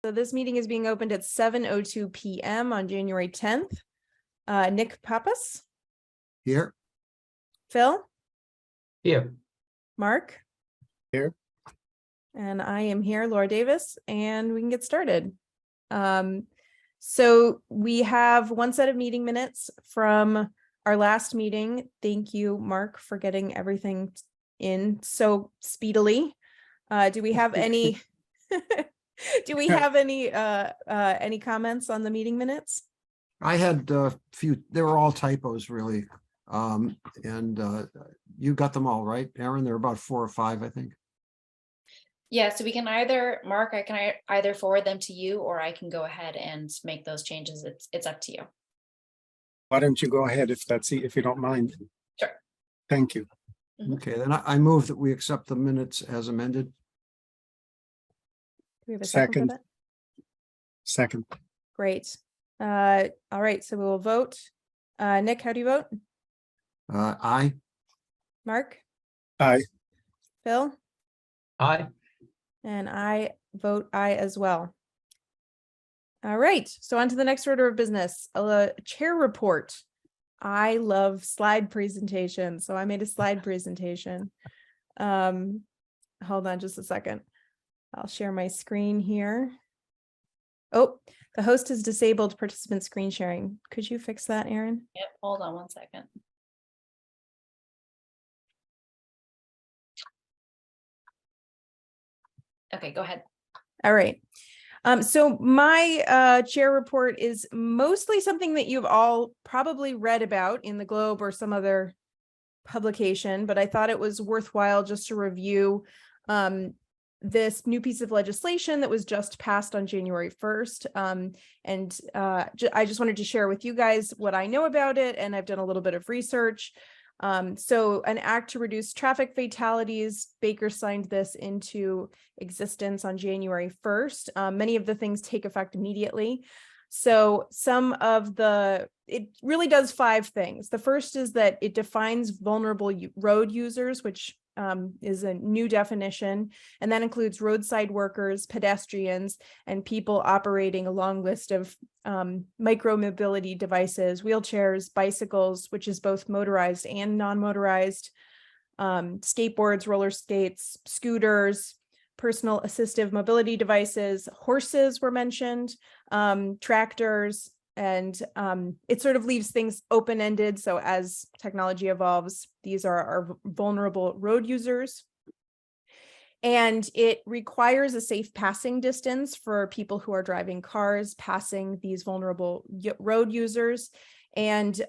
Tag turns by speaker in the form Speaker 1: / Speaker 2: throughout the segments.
Speaker 1: So this meeting is being opened at 7:02 p.m. on January 10th. Nick Pappas,
Speaker 2: Here.
Speaker 1: Phil,
Speaker 3: Here.
Speaker 1: Mark.
Speaker 2: Here.
Speaker 1: And I am here, Laura Davis, and we can get started. So we have one set of meeting minutes from our last meeting. Thank you, Mark, for getting everything in so speedily. Do we have any any comments on the meeting minutes?
Speaker 2: I had a few, they were all typos really. You got them all, right, Aaron? There were about 4 or 5, I think.
Speaker 4: Yeah, so we can either, Mark, I can either forward them to you, or I can go ahead and make those changes. It's up to you.
Speaker 5: Why don't you go ahead if you don't mind?
Speaker 4: Sure.
Speaker 5: Thank you.
Speaker 2: Okay, then I move that we accept the minutes as amended.
Speaker 1: Do we have a second for that?
Speaker 5: Second.
Speaker 1: Great. All right, so we will vote. Nick, how do you vote?
Speaker 2: Aye.
Speaker 1: Mark?
Speaker 5: Aye.
Speaker 1: Phil?
Speaker 3: Aye.
Speaker 1: And I vote aye as well. All right, so on to the next order of business, chair report. I love slide presentations, so I made a slide presentation. Hold on just a second. I'll share my screen here. Oh, the host has disabled participant screen sharing. Could you fix that, Aaron?
Speaker 4: Yep, hold on one second. Okay, go ahead.
Speaker 1: All right. So my chair report is mostly something that you've all probably read about in the Globe or some other publication, but I thought it was worthwhile just to review this new piece of legislation that was just passed on January 1st. I just wanted to share with you guys what I know about it, and I've done a little bit of research. So an act to reduce traffic fatalities, Baker signed this into existence on January 1st. Many of the things take effect immediately. So it really does 5 things. The first is that it defines vulnerable road users, which is a new definition, and that includes roadside workers, pedestrians, and people operating a long list of micro-mobility devices, wheelchairs, bicycles, which is both motorized and non-motorized, skateboards, roller skates, scooters, personal assistive mobility devices, horses were mentioned, tractors, and it sort of leaves things open-ended. So as technology evolves, these are our vulnerable road users. And it requires a safe passing distance for people who are driving cars passing these vulnerable road users. And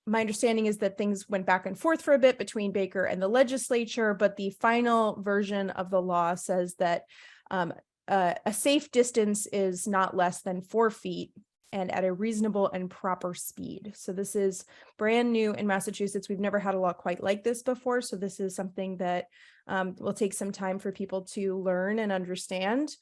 Speaker 1: my understanding is that things went back and forth for a bit between Baker and the legislature, but the final version of the law says that a safe distance is not less than 4 feet and at a reasonable and proper speed. So this is brand new in Massachusetts. We've never had a law quite like this before. So this is something that will take some time for people to learn and understand.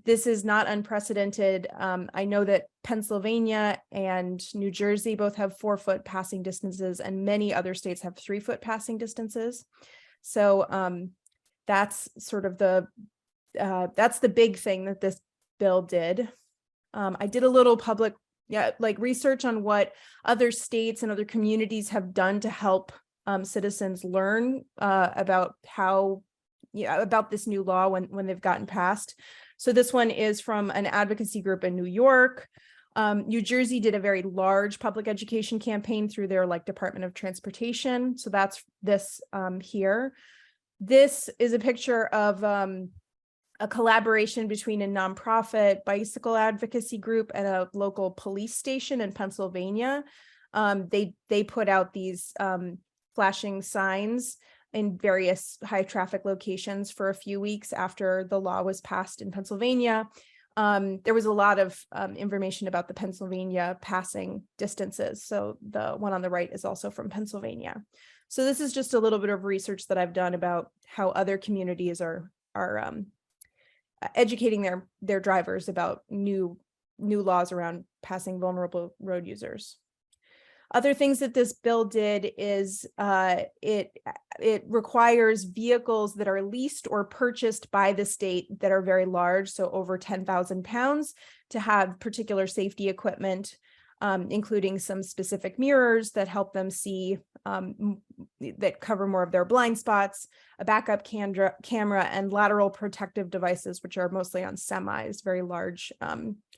Speaker 1: This is not unprecedented. I know that Pennsylvania and New Jersey both have 4-foot passing distances, and many other states have 3-foot passing distances. So that's sort of that's the big thing that this bill did. I did a little public research on what other states and other communities have done to help citizens learn about about this new law when they've gotten passed. So this one is from an advocacy group in New York. New Jersey did a very large public education campaign through their Department of Transportation. So that's this here. This is a picture of a collaboration between a nonprofit bicycle advocacy group and a local police station in Pennsylvania. They put out these flashing signs in various high traffic locations for a few weeks after the law was passed in Pennsylvania. There was a lot of information about the Pennsylvania passing distances. So the one on the right is also from Pennsylvania. So this is just a little bit of research that I've done about how other communities are educating their drivers about new laws around passing vulnerable road users. Other things that this bill did is it requires vehicles that are leased or purchased by the state that are very large, so over 10,000 pounds, to have particular safety equipment, including some specific mirrors that help them see, that cover more of their blind spots, a backup camera, and lateral protective devices, which are mostly on semis, very large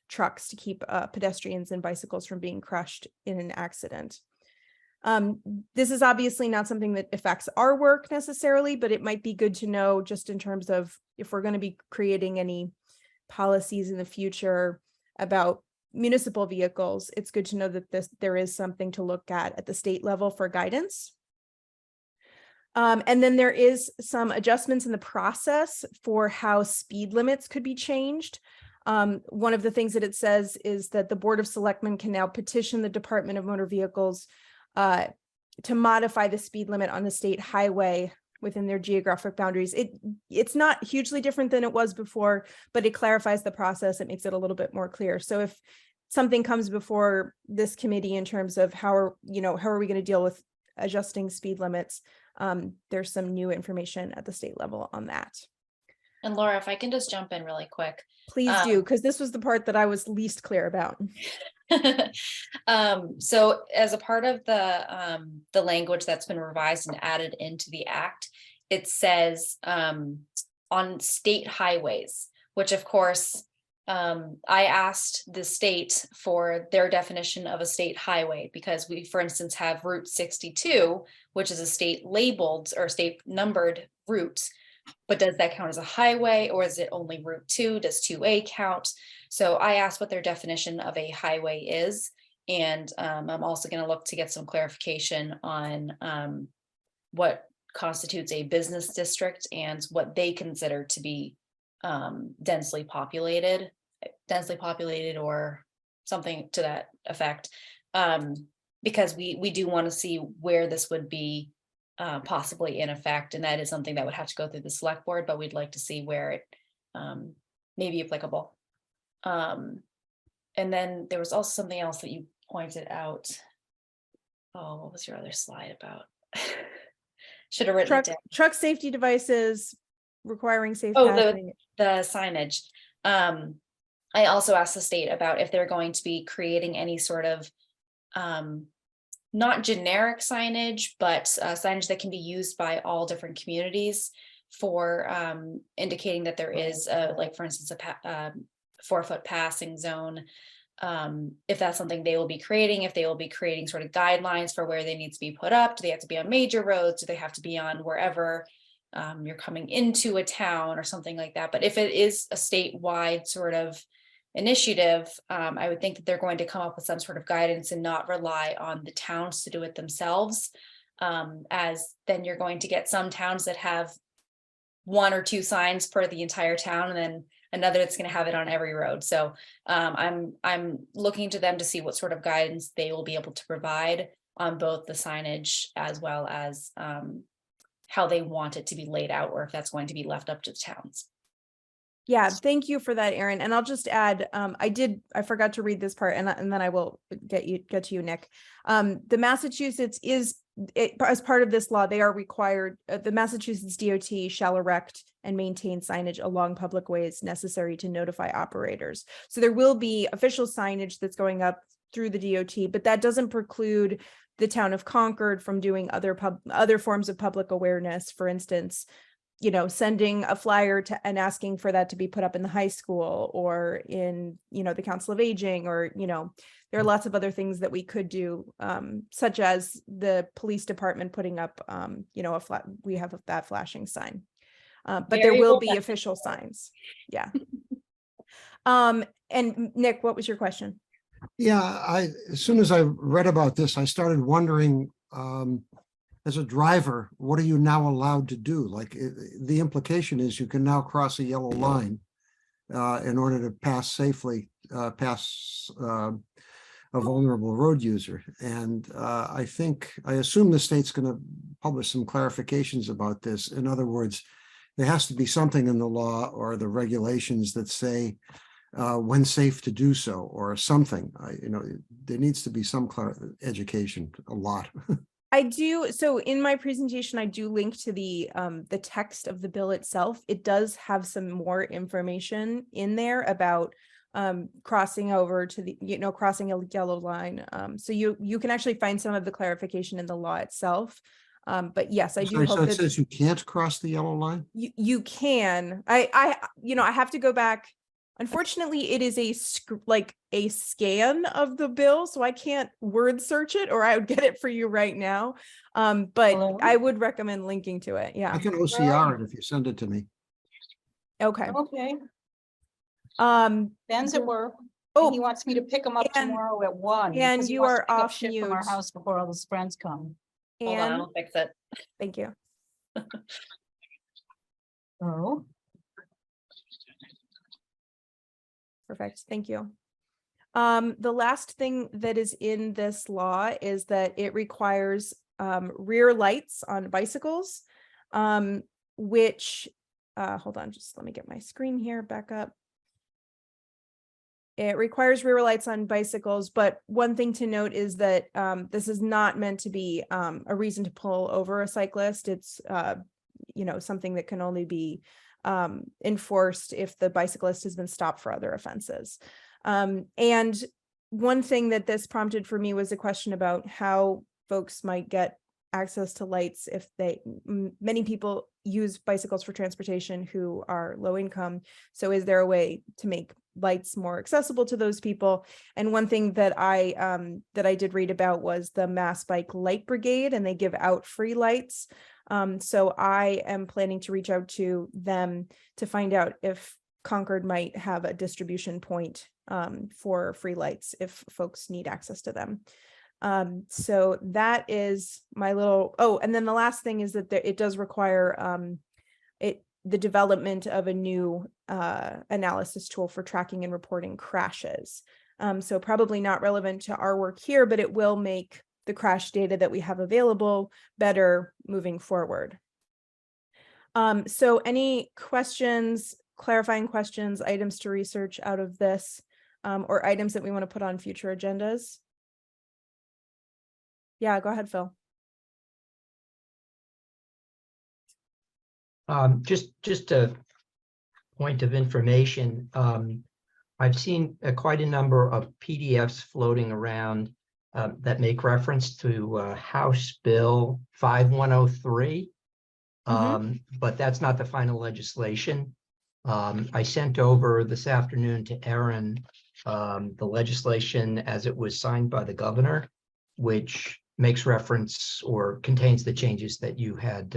Speaker 1: trucks, to keep pedestrians and bicycles from being crushed in an accident. This is obviously not something that affects our work necessarily, but it might be good to know just in terms of if we're going to be creating any policies in the future about municipal vehicles, it's good to know that there is something to look at the state level for guidance. And then there is some adjustments in the process for how speed limits could be changed. One of the things that it says is that the Board of Selectmen can now petition the Department of Motor Vehicles to modify the speed limit on the state highway within their geographic boundaries. It's not hugely different than it was before, but it clarifies the process. It makes it a little bit more clear. So if something comes before this committee in terms of how are we going to deal with adjusting speed limits, there's some new information at the state level on that.
Speaker 4: And Laura, if I can just jump in really quick.
Speaker 1: Please do, because this was the part that I was least clear about.
Speaker 4: So as a part of the language that's been revised and added into the act, it says on state highways, which of course, I asked the state for their definition of a state highway, because we, for instance, have Route 62, which is a state labeled or state numbered route. But does that count as a highway, or is it only Route 2? Does 2A count? So I asked what their definition of a highway is. And I'm also going to look to get some clarification on what constitutes a business district and what they consider to be densely populated or something to that effect. Because we do want to see where this would be possibly in effect, and that is something that would have to go through the select board, but we'd like to see where it may be applicable. And then there was also something else that you pointed out. Oh, what was your other slide about? Should have written it down.
Speaker 1: Truck safety devices requiring safe
Speaker 4: Oh,
Speaker 1: passing.
Speaker 4: the signage. I also asked the state about if they're going to be creating any sort of not generic signage, but signage that can be used by all different communities for indicating that there is like, for instance, a 4-foot passing zone. If that's something they will be creating, if they will be creating sort of guidelines for where they need to be put up. Do they have to be on major roads? Do they have to be on wherever you're coming into a town or something like that? But if it is a statewide sort of initiative, I would think that they're going to come up with some sort of guidance and not rely on the towns to do it themselves, as then you're going to get some towns that have 1 or 2 signs per the entire town, and then another that's going to have it on every road. So I'm looking to them to see what sort of guidance they will be able to provide on both the signage as well as how they want it to be laid out, or if that's going to be left up to the towns.
Speaker 1: Yeah, thank you for that, Erin. And I'll just add, I forgot to read this part, and then I will get to you, Nick. The Massachusetts as part of this law, they are required, the Massachusetts DOT shall erect and maintain signage along public ways necessary to notify operators. So there will be official signage that's going up through the DOT, but that doesn't preclude the town of Concord from doing other forms of public awareness. For instance, sending a flyer and asking for that to be put up in the high school or in, the Council of Aging, or, there are lots of other things that we could do, such as the police department putting up, we have that flashing sign, but there will be official signs. Yeah. And Nick, what was your question?
Speaker 2: Yeah, as soon as I read about this, I started wondering, as a driver, what are you now allowed to do? Like, the implication is you can now cross a yellow line in order to pass safely, past a vulnerable road user. And I assume the state's going to publish some clarifications about this. In other words, there has to be something in the law or the regulations that say when safe to do so or something. There needs to be some education, a lot.
Speaker 1: I do. So in my presentation, I do link to the text of the bill itself. It does have some more information in there about crossing over to the, crossing a yellow line. So you can actually find some of the clarification in the law itself. But yes, I do
Speaker 2: Sorry,
Speaker 1: hope
Speaker 2: so it
Speaker 1: that
Speaker 2: says you can't cross the yellow line?
Speaker 1: you can. I have to go back. Unfortunately, it is a scan of the bill, so I can't word search it, or I would get it for you right now. But
Speaker 6: Hello?
Speaker 1: I would recommend linking to it.
Speaker 2: I
Speaker 1: Yeah.
Speaker 2: can OCR it if you send it to me.
Speaker 1: Okay.
Speaker 6: Okay, Ben's at work. And he
Speaker 1: Oh,
Speaker 6: wants me to pick him up
Speaker 1: and-
Speaker 6: tomorrow at 1.
Speaker 1: and
Speaker 6: because he
Speaker 1: you
Speaker 6: wants to
Speaker 1: are
Speaker 6: pick up
Speaker 1: off
Speaker 6: shit from our
Speaker 1: mute.
Speaker 6: house before all his friends come.
Speaker 4: Hold on,
Speaker 1: and
Speaker 4: I'll fix it.
Speaker 1: thank you.
Speaker 6: Oh,
Speaker 1: Perfect. Thank you. The last thing that is in this law is that it requires rear lights on bicycles, which, hold on, just let me get my screen here back up. It requires rear lights on bicycles, but one thing to note is that this is not meant to be a reason to pull over a cyclist. It's something that can only be enforced if the bicyclist has been stopped for other offenses. And one thing that this prompted for me was a question about how folks might get access to lights if many people use bicycles for transportation who are low income. So is there a way to make lights more accessible to those people? And one thing that I did read about was the Mass Bike Light Brigade, and they give out free lights. So I am planning to reach out to them to find out if Concord might have a distribution point for free lights if folks need access to them. So that is my little, and then the last thing is that it does require the development of a new analysis tool for tracking and reporting crashes. So probably not relevant to our work here, but it will make the crash data that we have available better moving forward. So any questions, clarifying questions, items to research out of this, or items that we want to put on future agendas? Yeah, go ahead, Phil.
Speaker 3: Just a point of information. I've seen quite a number of PDFs floating around that make reference to House Bill 5103, but that's not the final legislation. I sent over this afternoon to Erin the legislation as it was signed by the governor, which makes reference or contains the changes that you had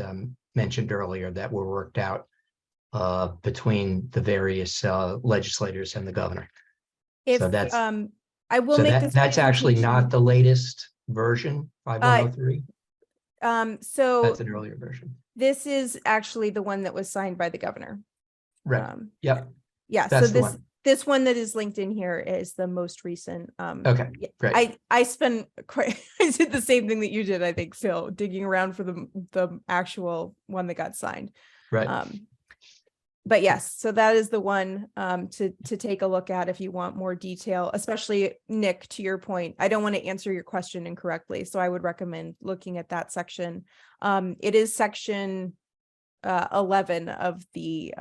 Speaker 3: mentioned earlier that were worked out between the various legislators and the governor.
Speaker 1: If
Speaker 3: So that's
Speaker 1: I will make this
Speaker 3: that's actually
Speaker 1: presentation-
Speaker 3: not the latest version, 5103.
Speaker 1: So
Speaker 3: That's an earlier version.
Speaker 1: this is actually the one that was signed by the governor.
Speaker 3: Right. Yep.
Speaker 1: Yeah.
Speaker 3: That's
Speaker 1: So
Speaker 3: the one.
Speaker 1: this one that is linked in here is the most recent.
Speaker 3: Okay,
Speaker 1: yeah,
Speaker 3: great.
Speaker 1: I spent quite I did the same thing that you did, I think, Phil, digging around for the actual one that got signed.
Speaker 3: Right.
Speaker 1: But yes, so that is the one to take a look at if you want more detail, especially Nick, to your point. I don't want to answer your question incorrectly, so I would recommend looking at that section. It is section 11 of the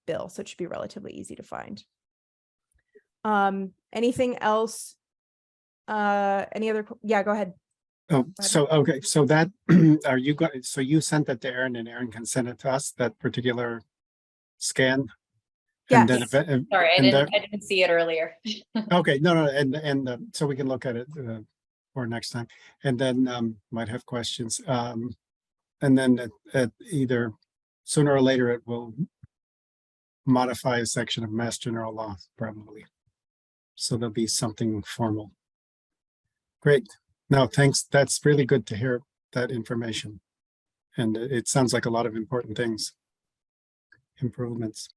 Speaker 1: bill, so it should be relatively easy to find. Anything else? Any other? Yeah, go ahead.
Speaker 5: Oh, so, okay, so that, are you going, so you sent that to Erin and Erin can send it to us, that particular scan? And then
Speaker 1: Yes.
Speaker 4: Sorry, I didn't see it earlier.
Speaker 5: Okay, no, and so we can look at it for next time, and then might have questions. And then at either sooner or later, it will modify a section of Mass General Law, probably. So there'll be something formal. Great. No, thanks. That's really good to hear that information. And it sounds like a lot of important things, improvements.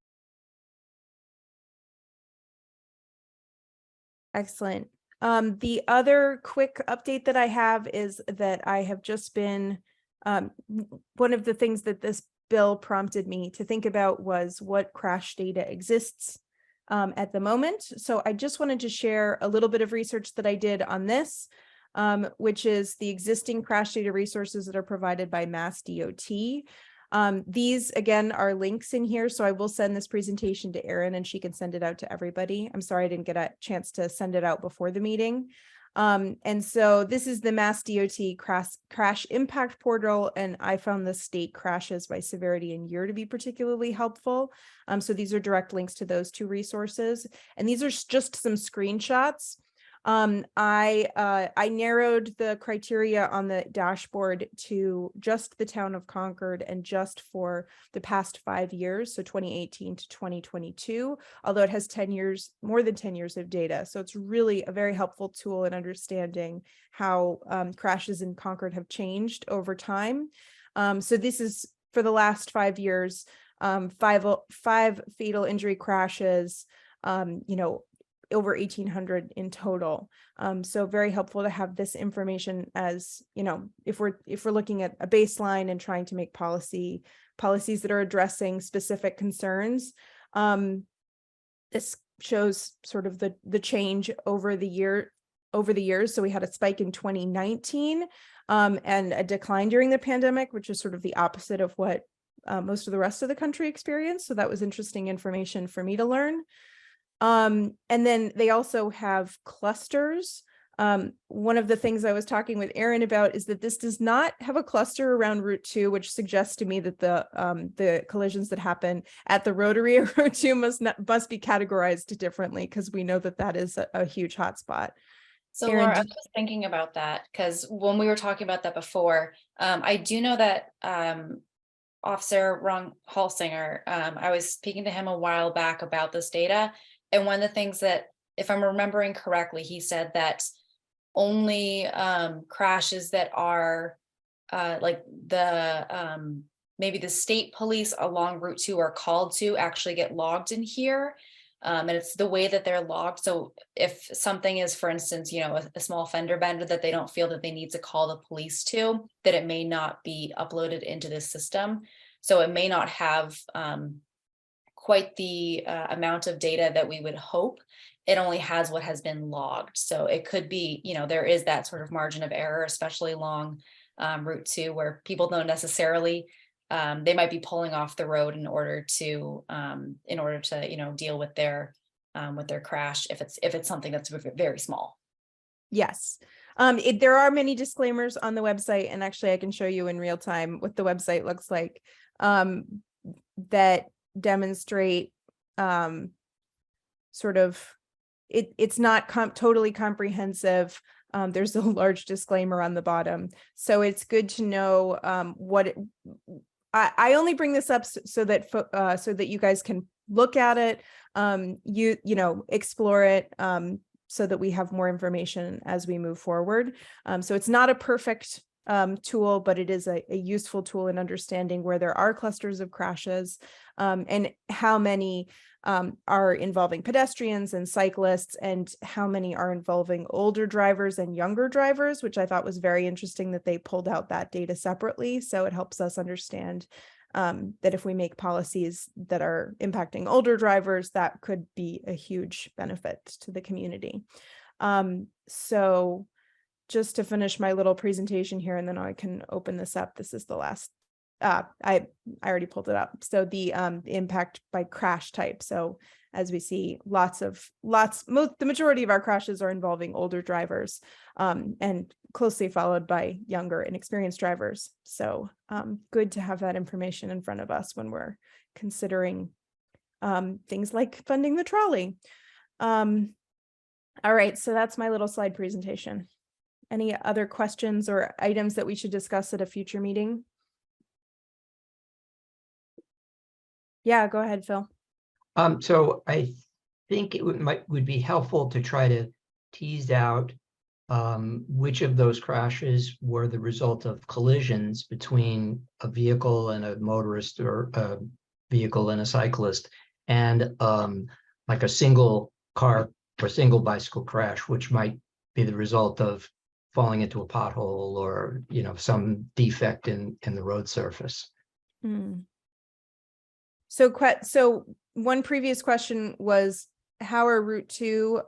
Speaker 1: Excellent. The other quick update that I have is that I have just been, one of the things that this bill prompted me to think about was what crash data exists at the moment. So I just wanted to share a little bit of research that I did on this, which is the existing crash data resources that are provided by Mass DOT. These again are links in here, so I will send this presentation to Erin and she can send it out to everybody. I'm sorry I didn't get a chance to send it out before the meeting. And so this is the Mass DOT crash impact portal, and I found the state crashes by severity and year to be particularly helpful. So these are direct links to those two resources, and these are just some screenshots. I narrowed the criteria on the dashboard to just the town of Concord and just for the past 5 years, so 2018 to 2022, although it has 10 years, more than 10 years of data. So it's really a very helpful tool in understanding how crashes in Concord have changed over time. So this is for the last 5 years, five fatal injury crashes, over 1,800 in total. So very helpful to have this information as, if we're looking at a baseline and trying to make policies that are addressing specific concerns. This shows sort of the change over the years. So we had a spike in 2019 and a decline during the pandemic, which is sort of the opposite of what most of the rest of the country experienced. So that was interesting information for me to learn. And then they also have clusters. One of the things I was talking with Erin about is that this does not have a cluster around Route 2, which suggests to me that the collisions that happen at the rotary of Route 2 must be categorized differently, because we know that is a huge hotspot.
Speaker 4: So
Speaker 1: Erin,
Speaker 4: Laura, I was thinking about that because when we were talking about that before, I do know that Officer Ron Halsinger, I was speaking to him a while back about this data. And one of the things that, if I'm remembering correctly, he said that only crashes that are like maybe the state police along Route 2 are called to actually get logged in here. And it's the way that they're logged. So if something is, for instance, a small fender bender that they don't feel that they need to call the police to, that it may not be uploaded into this system. So it may not have quite the amount of data that we would hope. It only has what has been logged. So it could be, there is that sort of margin of error, especially along Route 2, where people don't necessarily, they might be pulling off the road in order to deal with their crash if it's something that's very small.
Speaker 1: yes. There are many disclaimers on the website, and actually I can show you in real time what the website looks like that demonstrate sort of it's not totally comprehensive. There's a large disclaimer on the bottom, so it's good to know I only bring this up so that you guys can look at it, explore it, so that we have more information as we move forward. So it's not a perfect tool, but it is a useful tool in understanding where there are clusters of crashes, and how many are involving pedestrians and cyclists, and how many are involving older drivers and younger drivers, which I thought was very interesting that they pulled out that data separately. So it helps us understand that if we make policies that are impacting older drivers, that could be a huge benefit to the community. So just to finish my little presentation here, and then I can open this up. This is the last, I already pulled it up. So the impact by crash type. So as we see, the majority of our crashes are involving older drivers, and closely followed by younger and experienced drivers. So good to have that information in front of us when we're considering things like funding the trolley. All right, so that's my little slide presentation. Any other questions or items that we should discuss at a future meeting? Yeah, go ahead, Phil.
Speaker 3: So I think it would be helpful to try to tease out which of those crashes were the result of collisions between a vehicle and a motorist, or a vehicle and a cyclist, and like a single car or single bicycle crash, which might be the result of falling into a pothole or some defect in the road surface.
Speaker 1: So one previous question was how are Route 2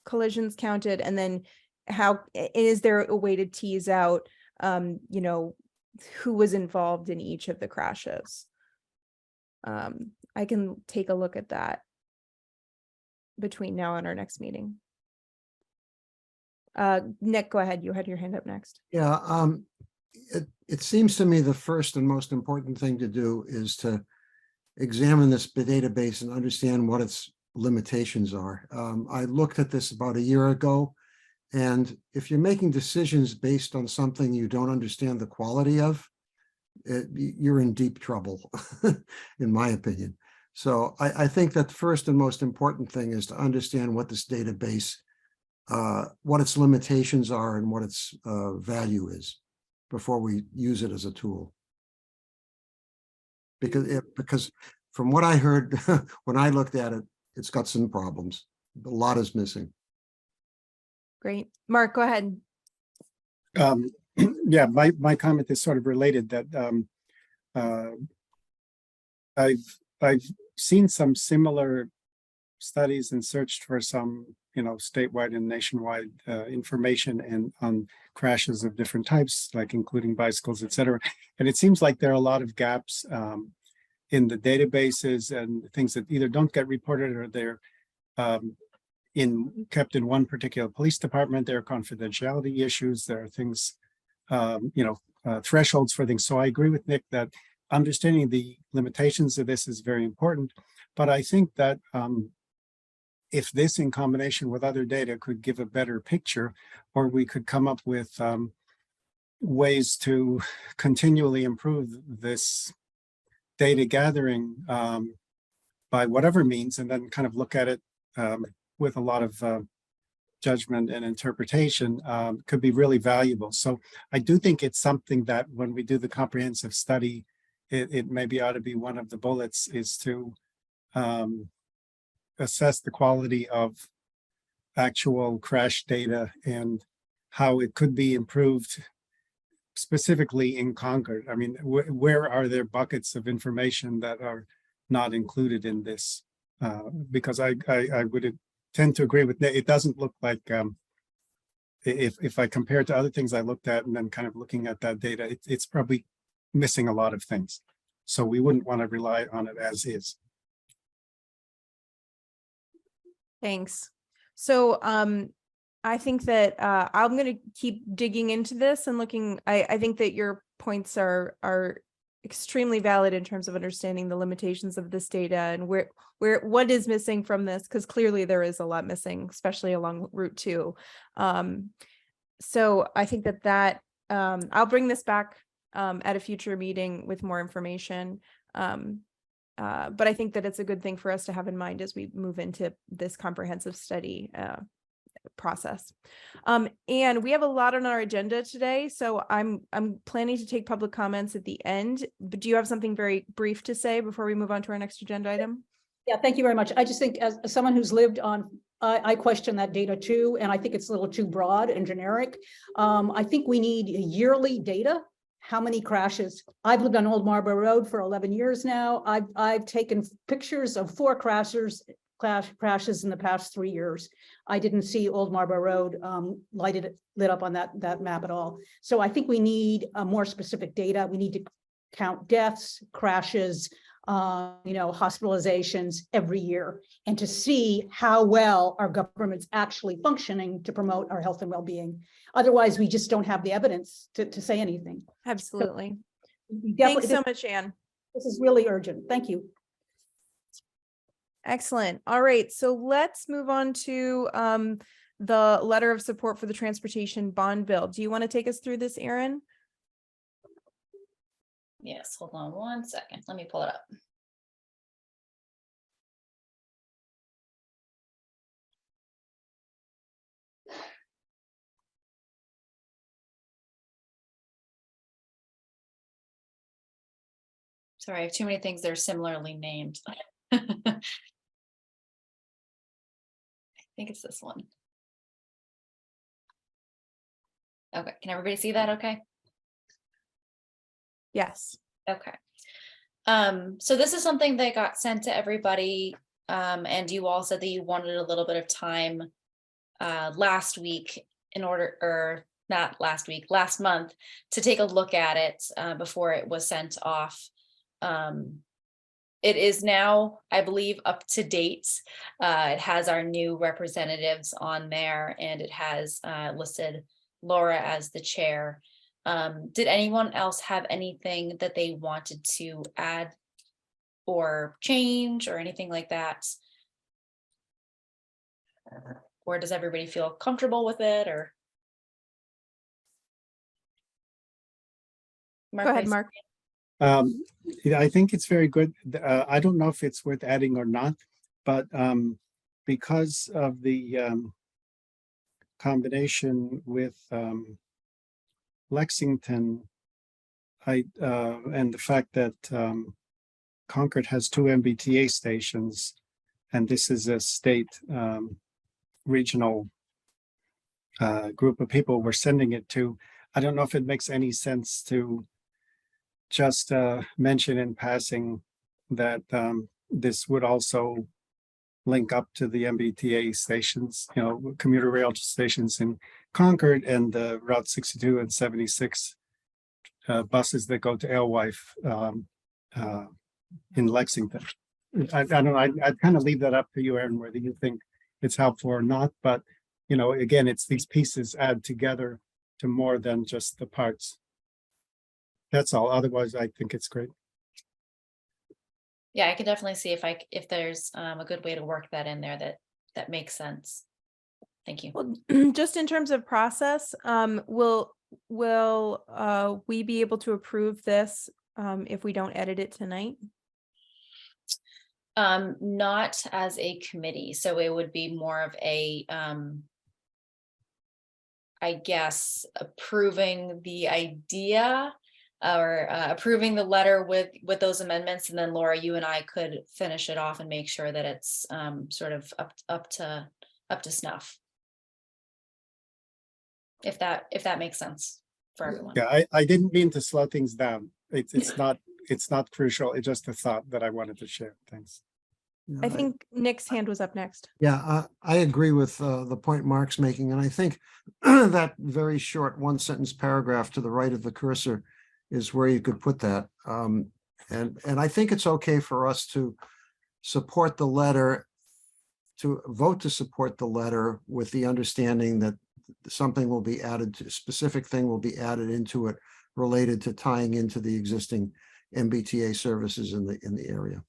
Speaker 1: collisions counted? And then how is there a way to tease out, you know, who was involved in each of the crashes? I can take a look at that between now and our next meeting. Nick, go ahead. You had your hand up next.
Speaker 2: Yeah, it seems to me the first and most important thing to do is to examine this database and understand what its limitations are. I looked at this about a year ago, and if you're making decisions based on something you don't understand the quality of, you're in deep trouble, in my opinion. So I think that the first and most important thing is to understand what this database, what its limitations are and what its value is before we use it as a tool. Because from what I heard when I looked at it, it's got some problems. A lot is missing.
Speaker 1: Great. Mark, go ahead.
Speaker 5: Yeah, my comment is sort of related that I've seen some similar studies and searched for some, you know, statewide and nationwide information and on crashes of different types, like including bicycles, et cetera. And it seems like there are a lot of gaps in the databases and things that either don't get reported or they're kept in one particular police department. There are confidentiality issues. There are things, thresholds for things. So I agree with Nick that understanding the limitations of this is very important. But I think that if this in combination with other data could give a better picture, or we could come up with ways to continually improve this data gathering by whatever means, and then kind of look at it with a lot of judgment and interpretation, could be really valuable. So I do think it's something that when we do the comprehensive study, it maybe ought to be one of the bullets, is to assess the quality of actual crash data and how it could be improved, specifically in Concord. I mean, where are there buckets of information that are not included in this? Because I would tend to agree with Nick. It doesn't look like, if I compare it to other things I looked at and then kind of looking at that data, it's probably missing a lot of things. So we wouldn't want to rely on it as is.
Speaker 1: Thanks. So I think that I'm going to keep digging into this and looking. I think that your points are extremely valid in terms of understanding the limitations of this data and what is missing from this, because clearly there is a lot missing, especially along Route 2. So I think that I'll bring this back at a future meeting with more information. But I think that it's a good thing for us to have in mind as we move into this comprehensive study process. And we have a lot on our agenda today, so I'm planning to take public comments at the end. But do you have something very brief to say before we move on to our next agenda item?
Speaker 6: Yeah, thank you very much. I just think as someone who's lived on, I question that data too, and I think it's a little too broad and generic. I think we need yearly data. How many crashes? I've lived on Old Marlborough Road for 11 years now. I've taken pictures of 4 crashes in the past 3 years. I didn't see Old Marlborough Road lit up on that map at all. So I think we need more specific data. We need to count deaths, crashes, hospitalizations every year, and to see how well our government's actually functioning to promote our health and well-being. Otherwise, we just don't have the evidence to say anything.
Speaker 1: Absolutely.
Speaker 6: So
Speaker 1: Thanks so much, Anne.
Speaker 6: This is really urgent. Thank you.
Speaker 1: Excellent. All right, so let's move on to the letter of support for the transportation bond bill. Do you want to take us through this, Erin?
Speaker 4: Yes, hold on one second. Let me pull it up. Sorry, I have too many things that are similarly named. I think it's this one. Okay, can everybody see that okay?
Speaker 1: Yes.
Speaker 4: Okay. So this is something that got sent to everybody And you all said that you wanted a little bit of time last week in order, or not last week, last month, to take a look at it before it was sent off. It is now, I believe, up to date. It has our new representatives on there, and it has listed Laura as the chair. Did anyone else have anything that they wanted to add or change or anything like that? Or does everybody feel comfortable with it, or?
Speaker 1: Go ahead, Mark.
Speaker 5: Yeah, I think it's very good. I don't know if it's worth adding or not, but because of the combination with Lexington, and the fact that Concord has 2 MBTA stations, and this is a state regional group of people we're sending it to. I don't know if it makes any sense to just mention in passing that this would also link up to the MBTA stations, commuter rail stations in Concord, and the Route 62 and 76 buses that go to Alewife in Lexington. I don't know. I'd kind of leave that up to you, Aaron, whether you think it's helpful or not. But again, it's these pieces add together to more than just the parts. That's all. Otherwise, I think it's great.
Speaker 4: Yeah, I can definitely see if there's a good way to work that in there that makes sense. Thank you.
Speaker 1: Well, just in terms of process, will we be able to approve this if we don't edit it tonight?
Speaker 4: Not as a committee, so it would be more of a I guess approving the idea or approving the letter with those amendments, and then Laura, you and I could finish it off and make sure that it's sort of up to snuff. If that makes sense for everyone.
Speaker 5: Yeah, I didn't mean to slow things down. It's not crucial. It's just a thought that I wanted to share. Thanks.
Speaker 1: I think Nick's hand was up next.
Speaker 2: Yeah, I agree with the point Mark's making, and I think that very short 1-sentence paragraph to the right of the cursor is where you could put that. And I think it's okay for us to support the letter, to vote to support the letter with the understanding that something will be added to, a specific thing will be added into it related to tying into the existing MBTA services in the area.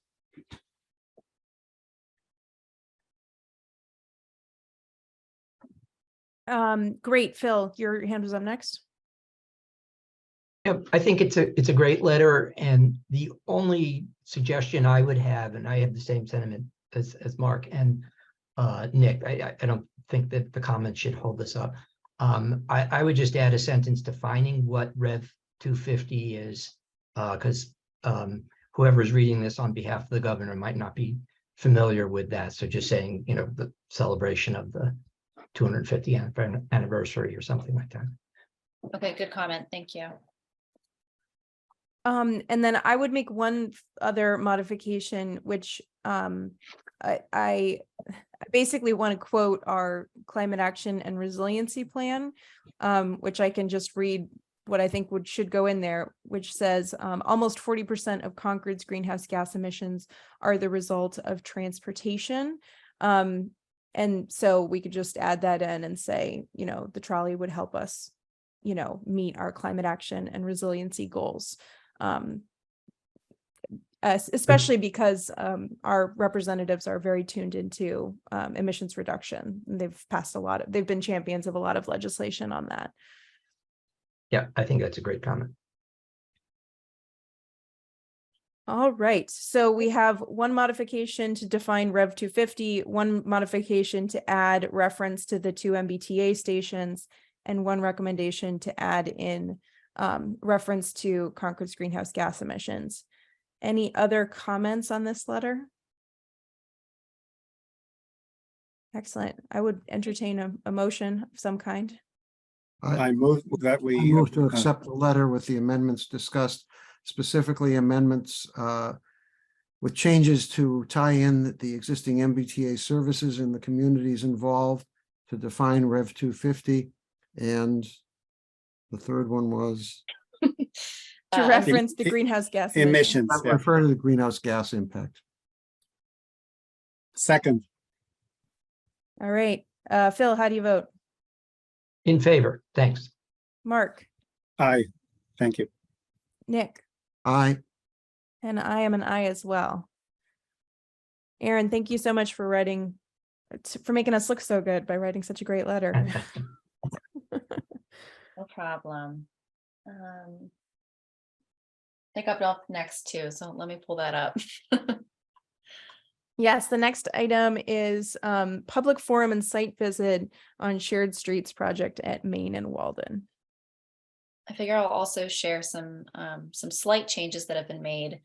Speaker 1: Great, Phil, your hand was up next.
Speaker 3: Yeah, I think it's a great letter, and the only suggestion I would have, and I have the same sentiment as Mark and Nick, I don't think that the comments should hold this up. I would just add a sentence defining what Rev 250 is, because whoever's reading this on behalf of the governor might not be familiar with that. So just saying, the celebration of the 250th anniversary or something like that.
Speaker 4: Okay, good comment. Thank you.
Speaker 1: And then I would make one other modification, which I basically want to quote our climate action and resiliency plan, which I can just read what I think should go in there, which says almost 40% of Concord's greenhouse gas emissions are the result of transportation. And so we could just add that in and say, the trolley would help us, meet our climate action and resiliency goals. Especially because our representatives are very tuned into emissions reduction. They've been champions of a lot of legislation on that.
Speaker 3: Yeah, I think that's a great comment.
Speaker 1: All right, so we have one modification to define Rev 250, one modification to add reference to the 2 MBTA stations, and one recommendation to add in reference to Concord's greenhouse gas emissions. Any other comments on this letter? Excellent. I would entertain a motion of some kind.
Speaker 5: I move that we
Speaker 2: I move to accept the letter with the amendments discussed, specifically amendments with changes to tie in the existing MBTA services in the communities involved to define Rev 250. And the third one was
Speaker 1: To
Speaker 4: Um,
Speaker 1: reference the greenhouse gas emissions.
Speaker 5: Emissions, yeah.
Speaker 2: refer to the greenhouse gas impact.
Speaker 5: Second,
Speaker 1: All right, Phil, how do you vote?
Speaker 3: In favor, thanks.
Speaker 1: Mark,
Speaker 5: aye, thank you.
Speaker 1: Nick,
Speaker 2: Aye.
Speaker 1: and I am an I as well. Aaron, thank you so much for writing, for making us look so good by writing such a great letter.
Speaker 4: No problem. I think up next too, so let me pull that up.
Speaker 1: Yes, the next item is public forum and site visit on Shared Streets project at Main and Walden.
Speaker 4: I figure I'll also share some slight changes that have been made.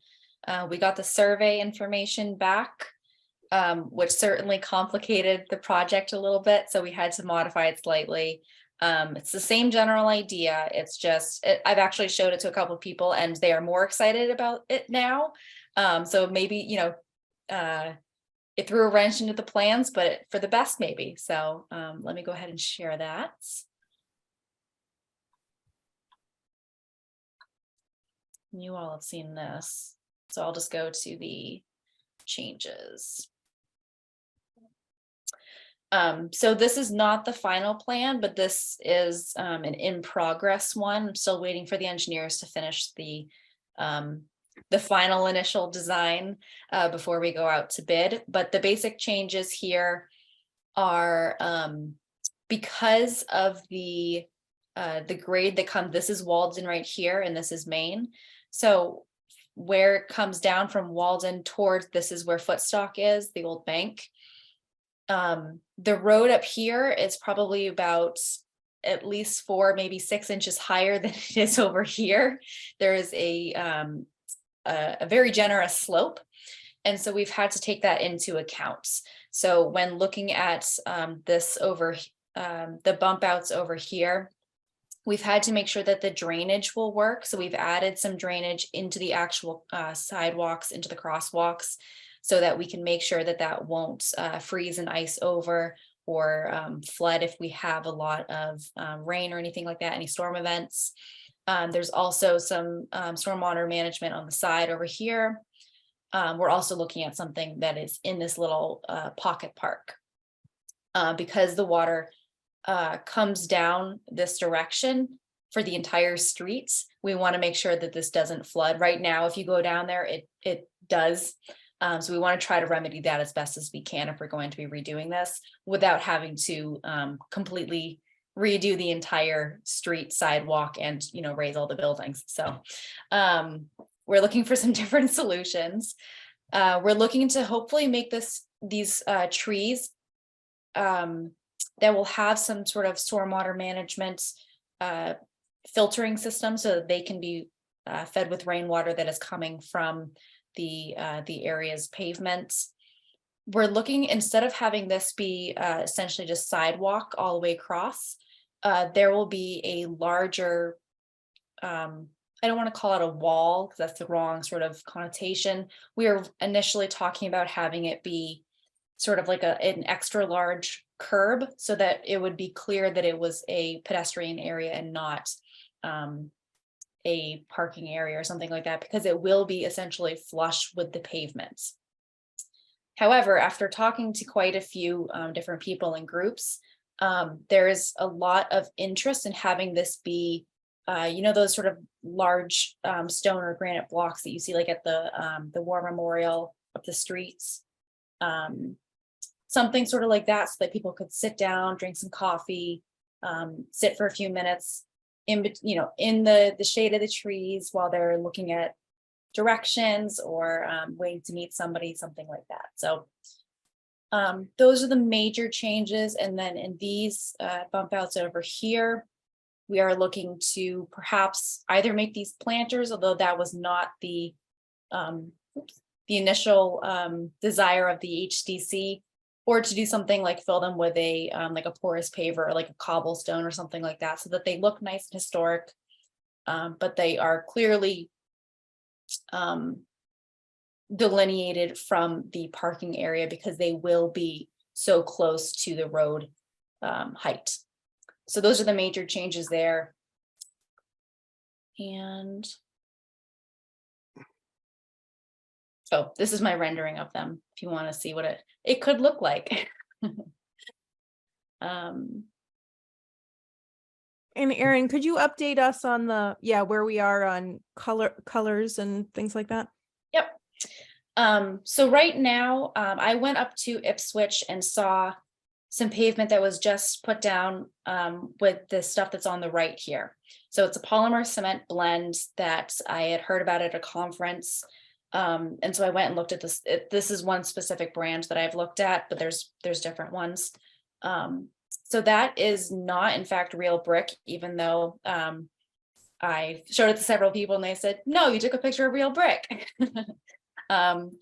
Speaker 4: We got the survey information back, which certainly complicated the project a little bit, so we had to modify it slightly. It's the same general idea. It's just, I've actually showed it to a couple of people and they are more excited about it now. So maybe, you know, it threw a wrench into the plans, but for the best maybe. So let me go ahead and share that. You all have seen this, so I'll just go to the changes. So this is not the final plan, but this is an in progress one. I'm still waiting for the engineers to finish the final initial design before we go out to bid. But the basic changes here are because of the grade that comes, this is Walden right here, and this is Main. So where it comes down from Walden towards, this is where Footstock is, the old bank. The road up here is probably about at least 4, maybe 6 inches higher than it is over here. There is a very generous slope. And so we've had to take that into account. So when looking at this over the bump outs over here, we've had to make sure that the drainage will work. So we've added some drainage into the actual sidewalks, into the crosswalks, so that we can make sure that that won't freeze and ice over or flood if we have a lot of rain or anything like that, any storm events. There's also some stormwater management on the side over here. We're also looking at something that is in this little pocket park. Because the water comes down this direction for the entire street, we want to make sure that this doesn't flood. Right now, if you go down there, it does. So we want to try to remedy that as best as we can if we're going to be redoing this without having to completely redo the entire street sidewalk and, you know, raise all the buildings. So we're looking for some different solutions. We're looking to hopefully make these trees that will have some sort of stormwater management filtering system so that they can be fed with rainwater that is coming from the area's pavements. We're looking, instead of having this be essentially just sidewalk all the way across, there will be a larger, I don't want to call it a wall because that's the wrong sort of connotation. We are initially talking about having it be sort of like an extra large curb so that it would be clear that it was a pedestrian area and not a parking area or something like that, because it will be essentially flush with the pavements. However, after talking to quite a few different people and groups, there is a lot of interest in having this be, you know, those sort of large stone or granite blocks that you see like at the War Memorial up the streets. Something sort of like that so that people could sit down, drink some coffee, sit for a few minutes in the shade of the trees while they're looking at directions or waiting to meet somebody, something like that. So those are the major changes. And then in these bump outs over here, we are looking to perhaps either make these planters, although that was not the initial desire of the HDC, or to do something like fill them with a like a porous paver or like a cobblestone or something like that, so that they look nice and historic, but they are clearly delineated from the parking area because they will be so close to the road height. So those are the major changes there. And oh, this is my rendering of them, if you want to see what it could look like.
Speaker 1: And Erin, could you update us on where we are on colors and things like that?
Speaker 4: Yep. So right now, I went up to Ipswich and saw some pavement that was just put down with the stuff that's on the right here. So it's a polymer cement blend that I had heard about at a conference. And so I went and looked at this. This is one specific brand that I've looked at, but there's different ones. So that is not, in fact, real brick, even though I showed it to several people and they said, no, you took a picture of real brick.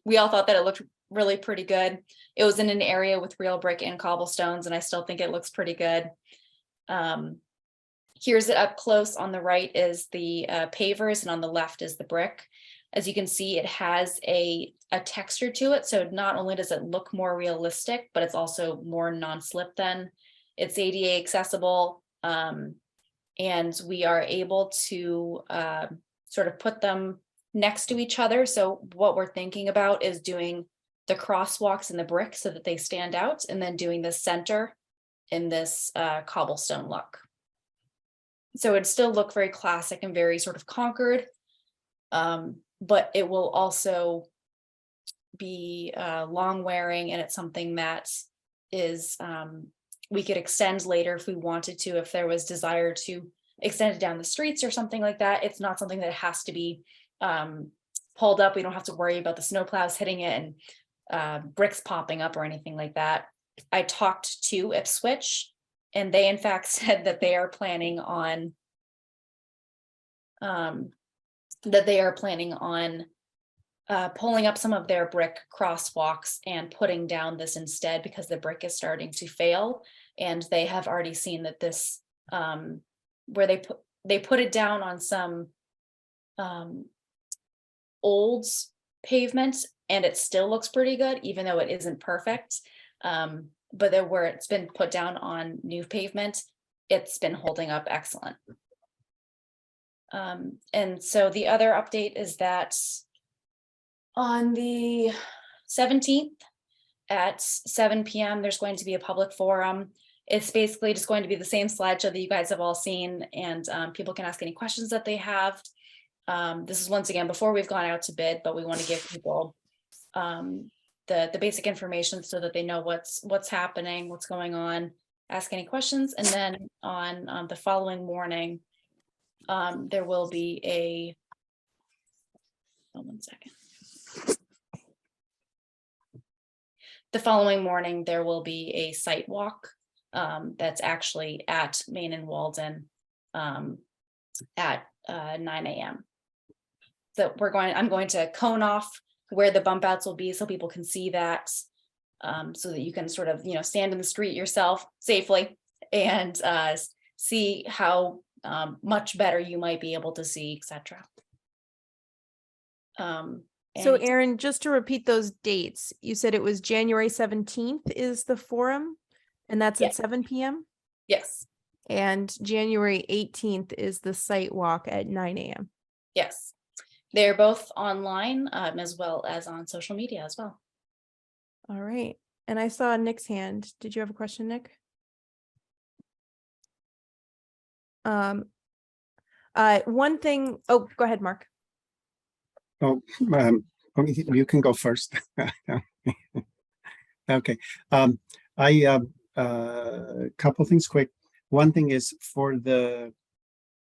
Speaker 4: We all thought that it looked really pretty good. It was in an area with real brick and cobblestones, and I still think it looks pretty good. Here's it up close. On the right is the pavers, and on the left is the brick. As you can see, it has a texture to it. So not only does it look more realistic, but it's also more non-slip then. It's ADA accessible, and we are able to sort of put them next to each other. So what we're thinking about is doing the crosswalks in the brick so that they stand out, and then doing the center in this cobblestone look. So it'd still look very classic and very sort of Concord, but it will also be long wearing, and it's something that is we could extend later if we wanted to, if there was desire to extend it down the streets or something like that. It's not something that has to be pulled up. We don't have to worry about the snowplows hitting it and bricks popping up or anything like that. I talked to Ipswich, and they in fact said that they are planning on pulling up some of their brick crosswalks and putting down this instead, because the brick is starting to fail. And they have already seen that this where they put it down on some old pavement, and it still looks pretty good, even though it isn't perfect. But then where it's been put down on new pavement, it's been holding up excellent. And so the other update is that on the 17th at 7 p.m., there's going to be a public forum. It's basically just going to be the same slideshow that you guys have all seen, and people can ask any questions that they have. This is once again before we've gone out to bid, but we want to give people the basic information so that they know what's happening, what's going on, ask any questions. And then on the following morning, there will be one second. The following morning, there will be a site walk that's actually at Main and Walden at 9 a.m. So I'm going to cone off where the bump outs will be so people can see that, so that you can sort of, stand in the street yourself safely and see how much better you might be able to see, etc.
Speaker 1: So Erin, just to repeat those dates, you said it was January 17th is the forum, and that's at 7 p.m.?
Speaker 4: Yes.
Speaker 1: And January 18th is the site walk at 9 a.m.
Speaker 4: Yes. They're both online as well as on social media as well.
Speaker 1: All right. And I saw Nick's hand. Did you have a question, Nick? One thing. Oh, go ahead, Mark.
Speaker 5: Oh, you can go first. Okay. Couple things quick. One thing is for the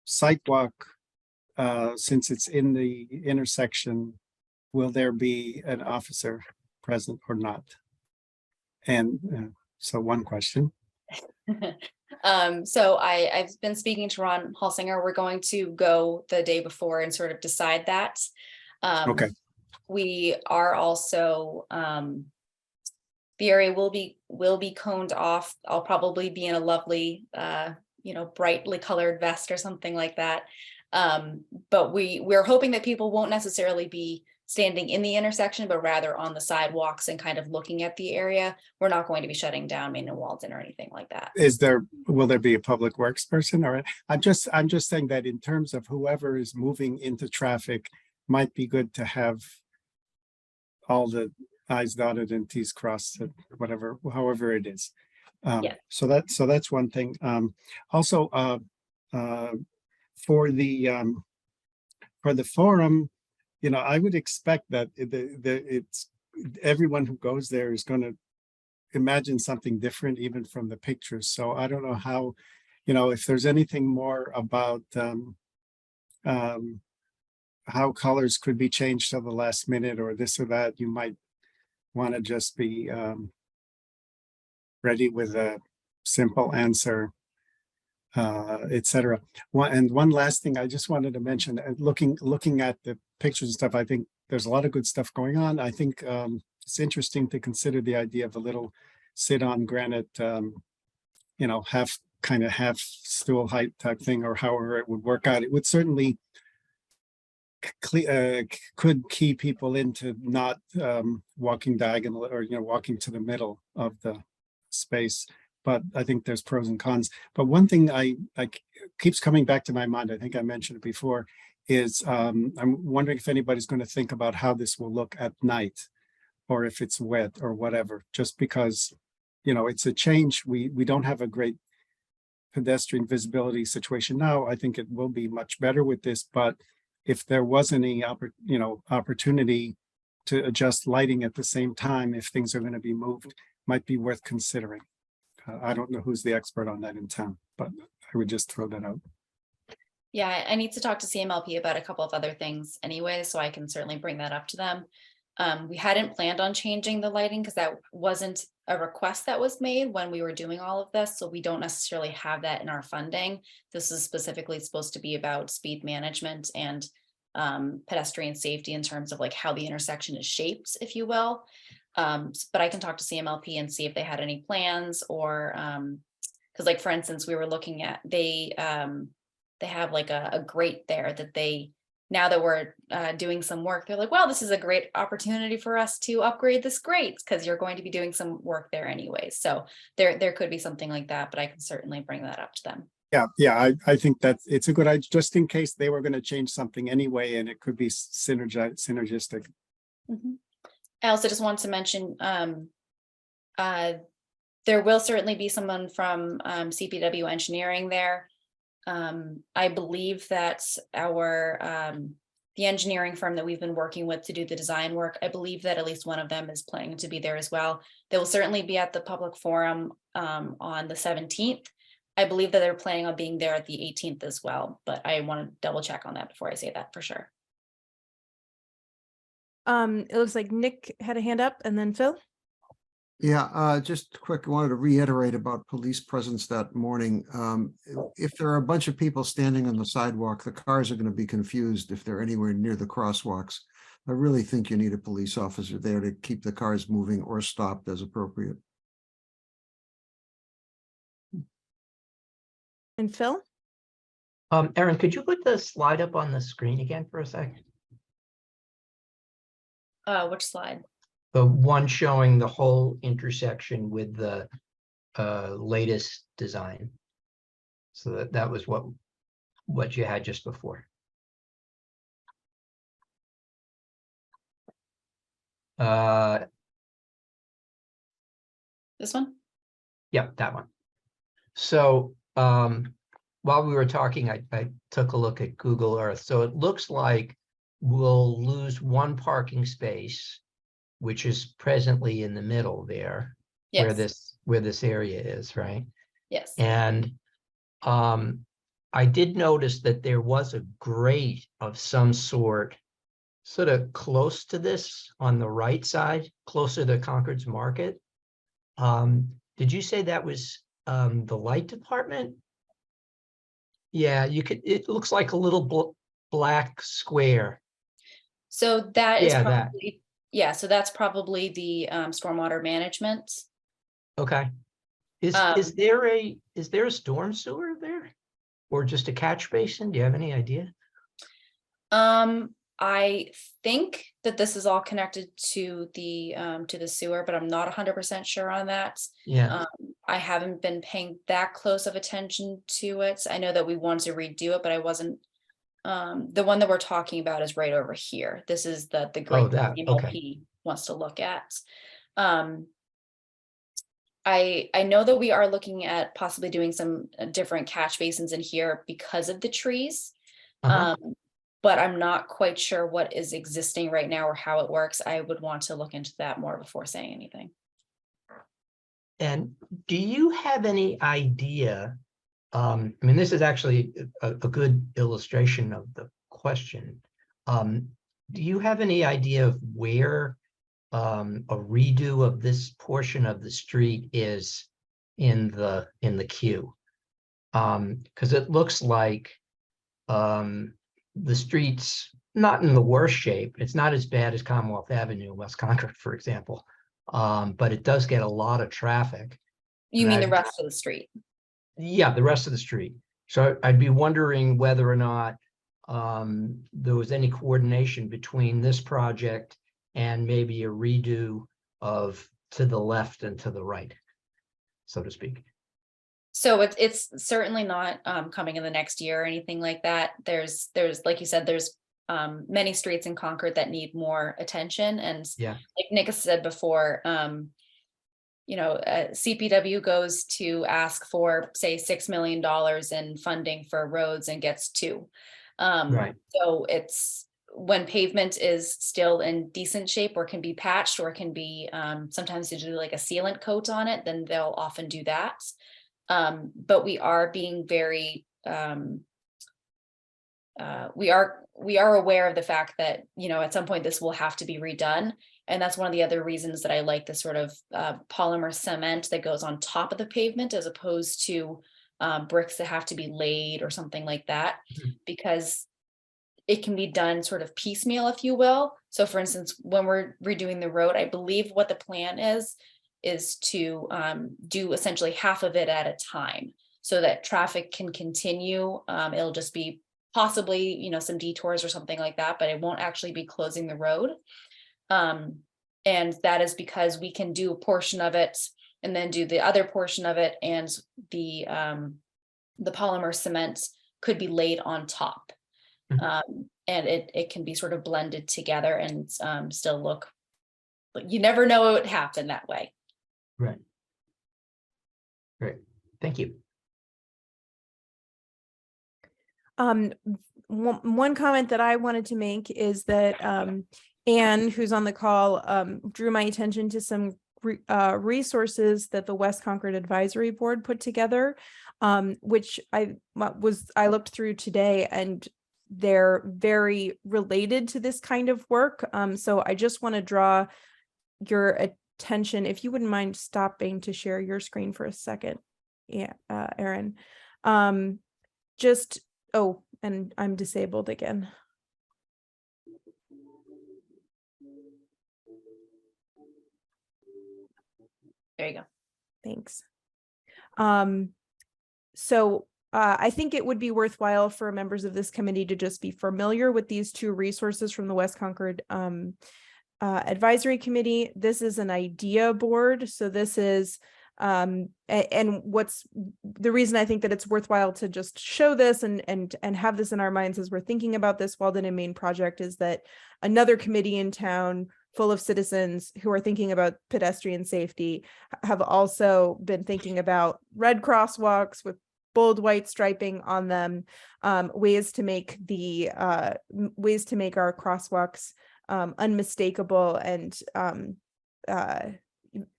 Speaker 5: sidewalk, since it's in the intersection, will there be an officer present or not? And so one question.
Speaker 4: So I've been speaking to Ron Halsinger. We're going to go the day before and sort of decide that.
Speaker 5: Okay.
Speaker 4: We are also the area will be coned off. I'll probably be in a lovely brightly colored vest or something like that. But we're hoping that people won't necessarily be standing in the intersection, but rather on the sidewalks and kind of looking at the area. We're not going to be shutting down Main and Walden or anything like that.
Speaker 5: Will there be a public works person? Or I'm just saying that in terms of whoever is moving into traffic, might be good to have all the I's dotted and T's crossed, whatever, however it is.
Speaker 4: Yeah.
Speaker 5: So that's one thing. Also, for the forum, you know, I would expect that it's everyone who goes there is going to imagine something different, even from the pictures. So I don't know how, you know, if there's anything more about how colors could be changed till the last minute or this or that, you might want to just be ready with a simple answer, etc. One last thing I just wanted to mention, looking at the pictures and stuff, I think there's a lot of good stuff going on. I think it's interesting to consider the idea of a little sit-on granite, you know, half stool height type thing, or however it would work out. It would certainly could key people into not walking diagonal, or, you know, walking to the middle of the space. But I think there's pros and cons. But one thing I keeps coming back to my mind, I think I mentioned it before, is I'm wondering if anybody's going to think about how this will look at night, or if it's wet or whatever, just because, you know, it's a change. We don't have a great pedestrian visibility situation now. I think it will be much better with this, but if there was any opportunity to adjust lighting at the same time, if things are going to be moved, might be worth considering. I don't know who's the expert on that in town, but I would just throw that out.
Speaker 4: Yeah, I need to talk to CMLP about a couple of other things anyway, so I can certainly bring that up to them. We hadn't planned on changing the lighting because that wasn't a request that was made when we were doing all of this. So we don't necessarily have that in our funding. This is specifically supposed to be about speed management and pedestrian safety in terms of like how the intersection is shaped, if you will. But I can talk to CMLP and see if they had any plans, or because like, for instance, we were looking at, they have like a grate there that they, now that we're doing some work, they're like, well, this is a great opportunity for us to upgrade this grate because you're going to be doing some work there anyway. So there could be something like that, but I can certainly bring that up to them.
Speaker 5: Yeah, I think that it's a good idea, just in case they were going to change something anyway, and it could be synergistic.
Speaker 4: Mm-hmm. I also just want to mention, there will certainly be someone from CPW engineering there. I believe that the engineering firm that we've been working with to do the design work, I believe that at least one of them is planning to be there as well. They will certainly be at the public forum on the 17th. I believe that they're planning on being there at the 18th as well, but I want to double check on that before I say that for sure.
Speaker 1: It looks like Nick had a hand up, and then Phil.
Speaker 2: Yeah, just quick, wanted to reiterate about police presence that morning. If there are a bunch of people standing on the sidewalk, the cars are going to be confused if they're anywhere near the crosswalks. I really think you need a police officer there to keep the cars moving or stopped as appropriate.
Speaker 1: And Phil?
Speaker 3: Erin, could you put the slide up on the screen again for a second?
Speaker 4: Which slide?
Speaker 3: The one showing the whole intersection with the latest design. So that was what you had just before.
Speaker 4: This one?
Speaker 3: Yep, that one. So while we were talking, I took a look at Google Earth. So it looks like we'll lose one parking space, which is presently in the middle there,
Speaker 4: Yes.
Speaker 3: where this area is, right?
Speaker 4: Yes.
Speaker 3: And I did notice that there was a grate of some sort of close to this on the right side, closer to Concord's Market. Did you say that was the light department? Yeah, it looks like a little black square.
Speaker 4: So that is
Speaker 3: Yeah,
Speaker 4: probably, so that's probably the stormwater management.
Speaker 3: Okay. Is there a storm sewer there? Or just a catch basin? Do you have any idea?
Speaker 4: I think that this is all connected to the sewer, but I'm not 100% sure on that.
Speaker 3: Yeah,
Speaker 4: I haven't been paying that close of attention to it. I know that we wanted to redo it, but I wasn't. The one that we're talking about is right over here. This is the Great
Speaker 3: that,
Speaker 4: Plains
Speaker 3: okay.
Speaker 4: LP wants to look at. I know that we are looking at possibly doing some different catch basins in here because of the trees.
Speaker 3: Uh-huh.
Speaker 4: But I'm not quite sure what is existing right now or how it works. I would want to look into that more before saying anything.
Speaker 3: And do you have any idea? I mean, this is actually a good illustration of the question. Do you have any idea of where a redo of this portion of the street is in the queue? Because it looks like the street's not in the worst shape. It's not as bad as Commonwealth Avenue in West Concord, for example. But it does get a lot of traffic.
Speaker 4: You
Speaker 3: And
Speaker 4: mean the
Speaker 3: I'd-
Speaker 4: rest of the street?
Speaker 3: Yeah, the rest of the street. So I'd be wondering whether or not there was any coordination between this project and maybe a redo of to the left and to the right, so to speak.
Speaker 4: So it's certainly not coming in the next year or anything like that. There's like you said, there's many streets in Concord that need more attention. And
Speaker 3: Yeah.
Speaker 4: like Nick has said before, CPW goes to ask for, say, $6 million in funding for roads and gets 2.
Speaker 3: Right.
Speaker 4: So it's when pavement is still in decent shape or can be patched or can be sometimes they do like a sealant coat on it, then they'll often do that. But we are being very we are aware of the fact that, at some point this will have to be redone. And that's one of the other reasons that I like the sort of polymer cement that goes on top of the pavement as opposed to bricks that have to be laid or something like that, because it can be done sort of piecemeal, if you will. So for instance, when we're redoing the road, I believe what the plan is to do essentially half of it at a time so that traffic can continue. It'll just be possibly, some detours or something like that, but it won't actually be closing the road. And that is because we can do a portion of it and then do the other portion of it, and the polymer cement could be laid on top. And it can be sort of blended together and still look, but you never know what would happen that way.
Speaker 3: Right. Great. Thank you.
Speaker 1: One comment that I wanted to make is that Anne, who's on the call, drew my attention to some resources that the West Concord Advisory Board put together, which I looked through today, and they're very related to this kind of work. So I just want to draw your attention, if you wouldn't mind stopping to share your screen for a second. Yeah, Erin. And I'm disabled again.
Speaker 4: There you go.
Speaker 1: Thanks. So I think it would be worthwhile for members of this committee to just be familiar with these 2 resources from the West Concord Advisory Committee. This is an idea board. So this is, and what's the reason I think that it's worthwhile to just show this and have this in our minds as we're thinking about this Walden and Main project is that another committee in town full of citizens who are thinking about pedestrian safety have also been thinking about red crosswalks with bold white striping on them, ways to make our crosswalks unmistakable and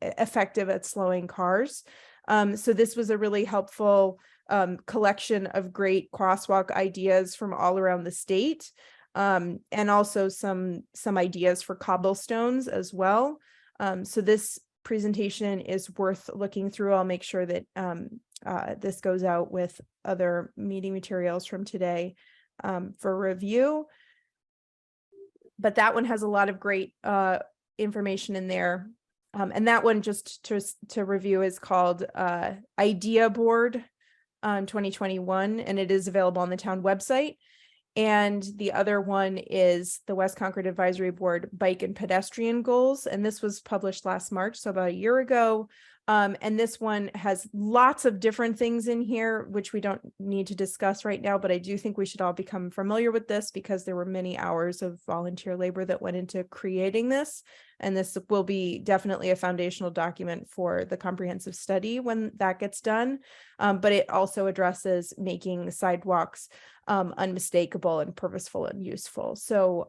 Speaker 1: effective at slowing cars. So this was a really helpful collection of great crosswalk ideas from all around the state. And also some ideas for cobblestones as well. So this presentation is worth looking through. I'll make sure that this goes out with other meeting materials from today for review. But that one has a lot of great information in there. And that one, just to review, is called Idea Board 2021, and it is available on the town website. And the other one is the West Concord Advisory Board Bike and Pedestrian Goals. And this was published last March, so about a year ago. And this one has lots of different things in here, which we don't need to discuss right now, but I do think we should all become familiar with this because there were many hours of volunteer labor that went into creating this. And this will be definitely a foundational document for the comprehensive study when that gets done. But it also addresses making sidewalks unmistakable and purposeful and useful. So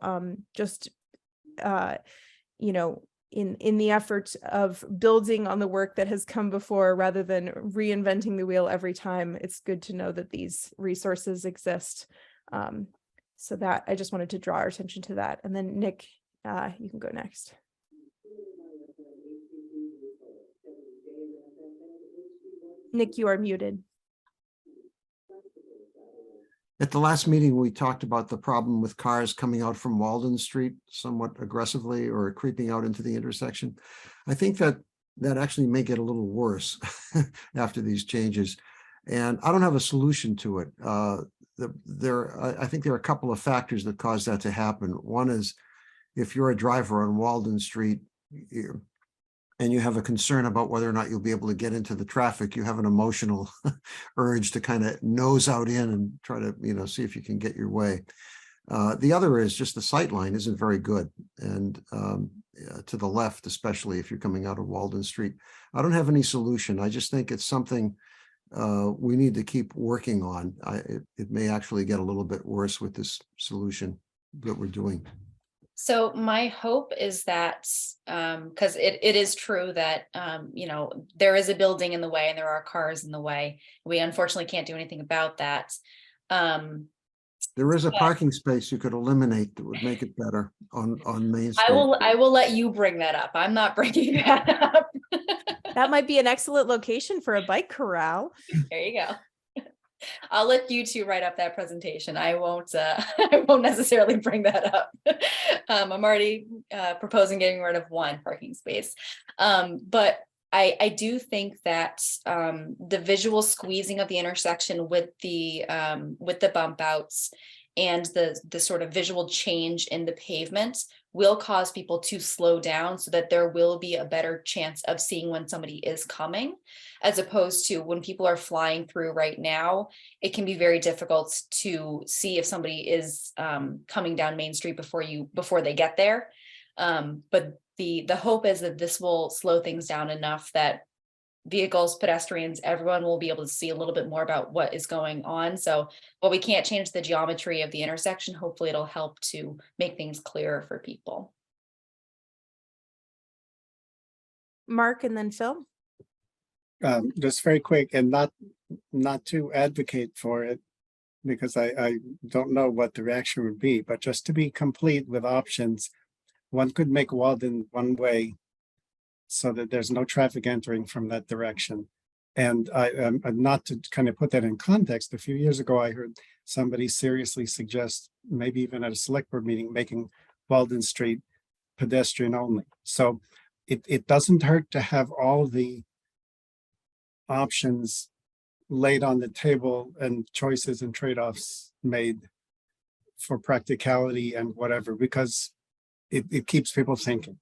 Speaker 1: you know, in the effort of building on the work that has come before rather than reinventing the wheel every time, it's good to know that these resources exist. So that I just wanted to draw our attention to that. And then Nick, you can go next. Nick, you are muted.
Speaker 2: At the last meeting, we talked about the problem with cars coming out from Walden Street somewhat aggressively or creeping out into the intersection. I think that actually may get a little worse after these changes. And I don't have a solution to it. I think there are a couple of factors that cause that to happen. One is if you're a driver on Walden Street and you have a concern about whether or not you'll be able to get into the traffic, you have an emotional urge to kind of nose out in and try to, see if you can get your way. The other is just the sight line isn't very good. And to the left, especially if you're coming out of Walden Street. I don't have any solution. I just think it's something we need to keep working on. It may actually get a little bit worse with this solution that we're doing.
Speaker 4: So my hope is that, because it is true that, there is a building in the way and there are cars in the way. We unfortunately can't do anything about that.
Speaker 2: There is a parking space you could eliminate that would make it better on Main Street.
Speaker 4: I will let you bring that up. I'm not bringing that up.
Speaker 1: That might be an excellent location for a bike corral.
Speaker 4: There you go. I'll let you two write up that presentation. I won't I won't necessarily bring that up. I'm already proposing getting rid of one parking space. But I do think that the visual squeezing of the intersection with the bump outs and the sort of visual change in the pavement will cause people to slow down so that there will be a better chance of seeing when somebody is coming, as opposed to when people are flying through right now. It can be very difficult to see if somebody is coming down Main Street before they get there. But the hope is that this will slow things down enough that vehicles, pedestrians, everyone will be able to see a little bit more about what is going on. So while we can't change the geometry of the intersection, hopefully it'll help to make things clearer for people.
Speaker 1: Mark and then Phil.
Speaker 5: Just very quick, and not to advocate for it, because I don't know what the reaction would be, but just to be complete with options, one could make Walden one way so that there's no traffic entering from that direction. And not to kind of put that in context, a few years ago, I heard somebody seriously suggest, maybe even at a select board meeting, making Walden Street pedestrian only. So it doesn't hurt to have all the options laid on the table and choices and trade-offs made for practicality and whatever, because it keeps people thinking.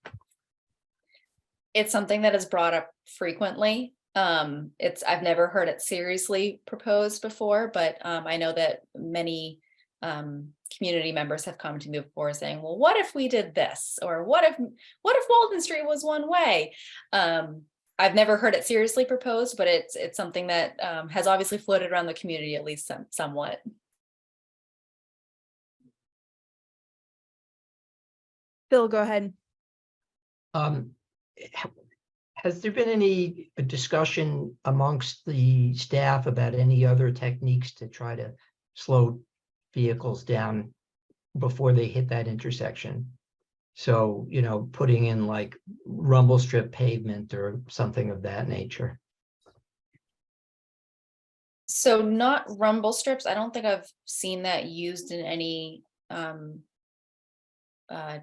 Speaker 4: It's something that is brought up frequently. I've never heard it seriously proposed before, but I know that many community members have come to me before saying, well, what if we did this? Or what if Walden Street was one way? I've never heard it seriously proposed, but it's something that has obviously floated around the community, at least somewhat.
Speaker 1: Phil, go ahead.
Speaker 3: Has there been any discussion amongst the staff about any other techniques to try to slow vehicles down before they hit that intersection? So, putting in like rumble strip pavement or something of that nature.
Speaker 4: So not rumble strips. I don't think I've seen that used in any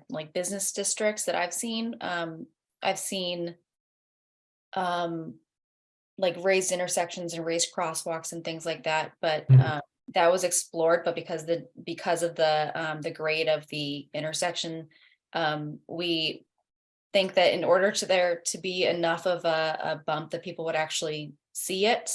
Speaker 4: like business districts that I've seen. I've seen like raised intersections and raised crosswalks and things like that, but that was explored, but because of the grade of the intersection, we think that in order to there to be enough of a bump that people would actually see it,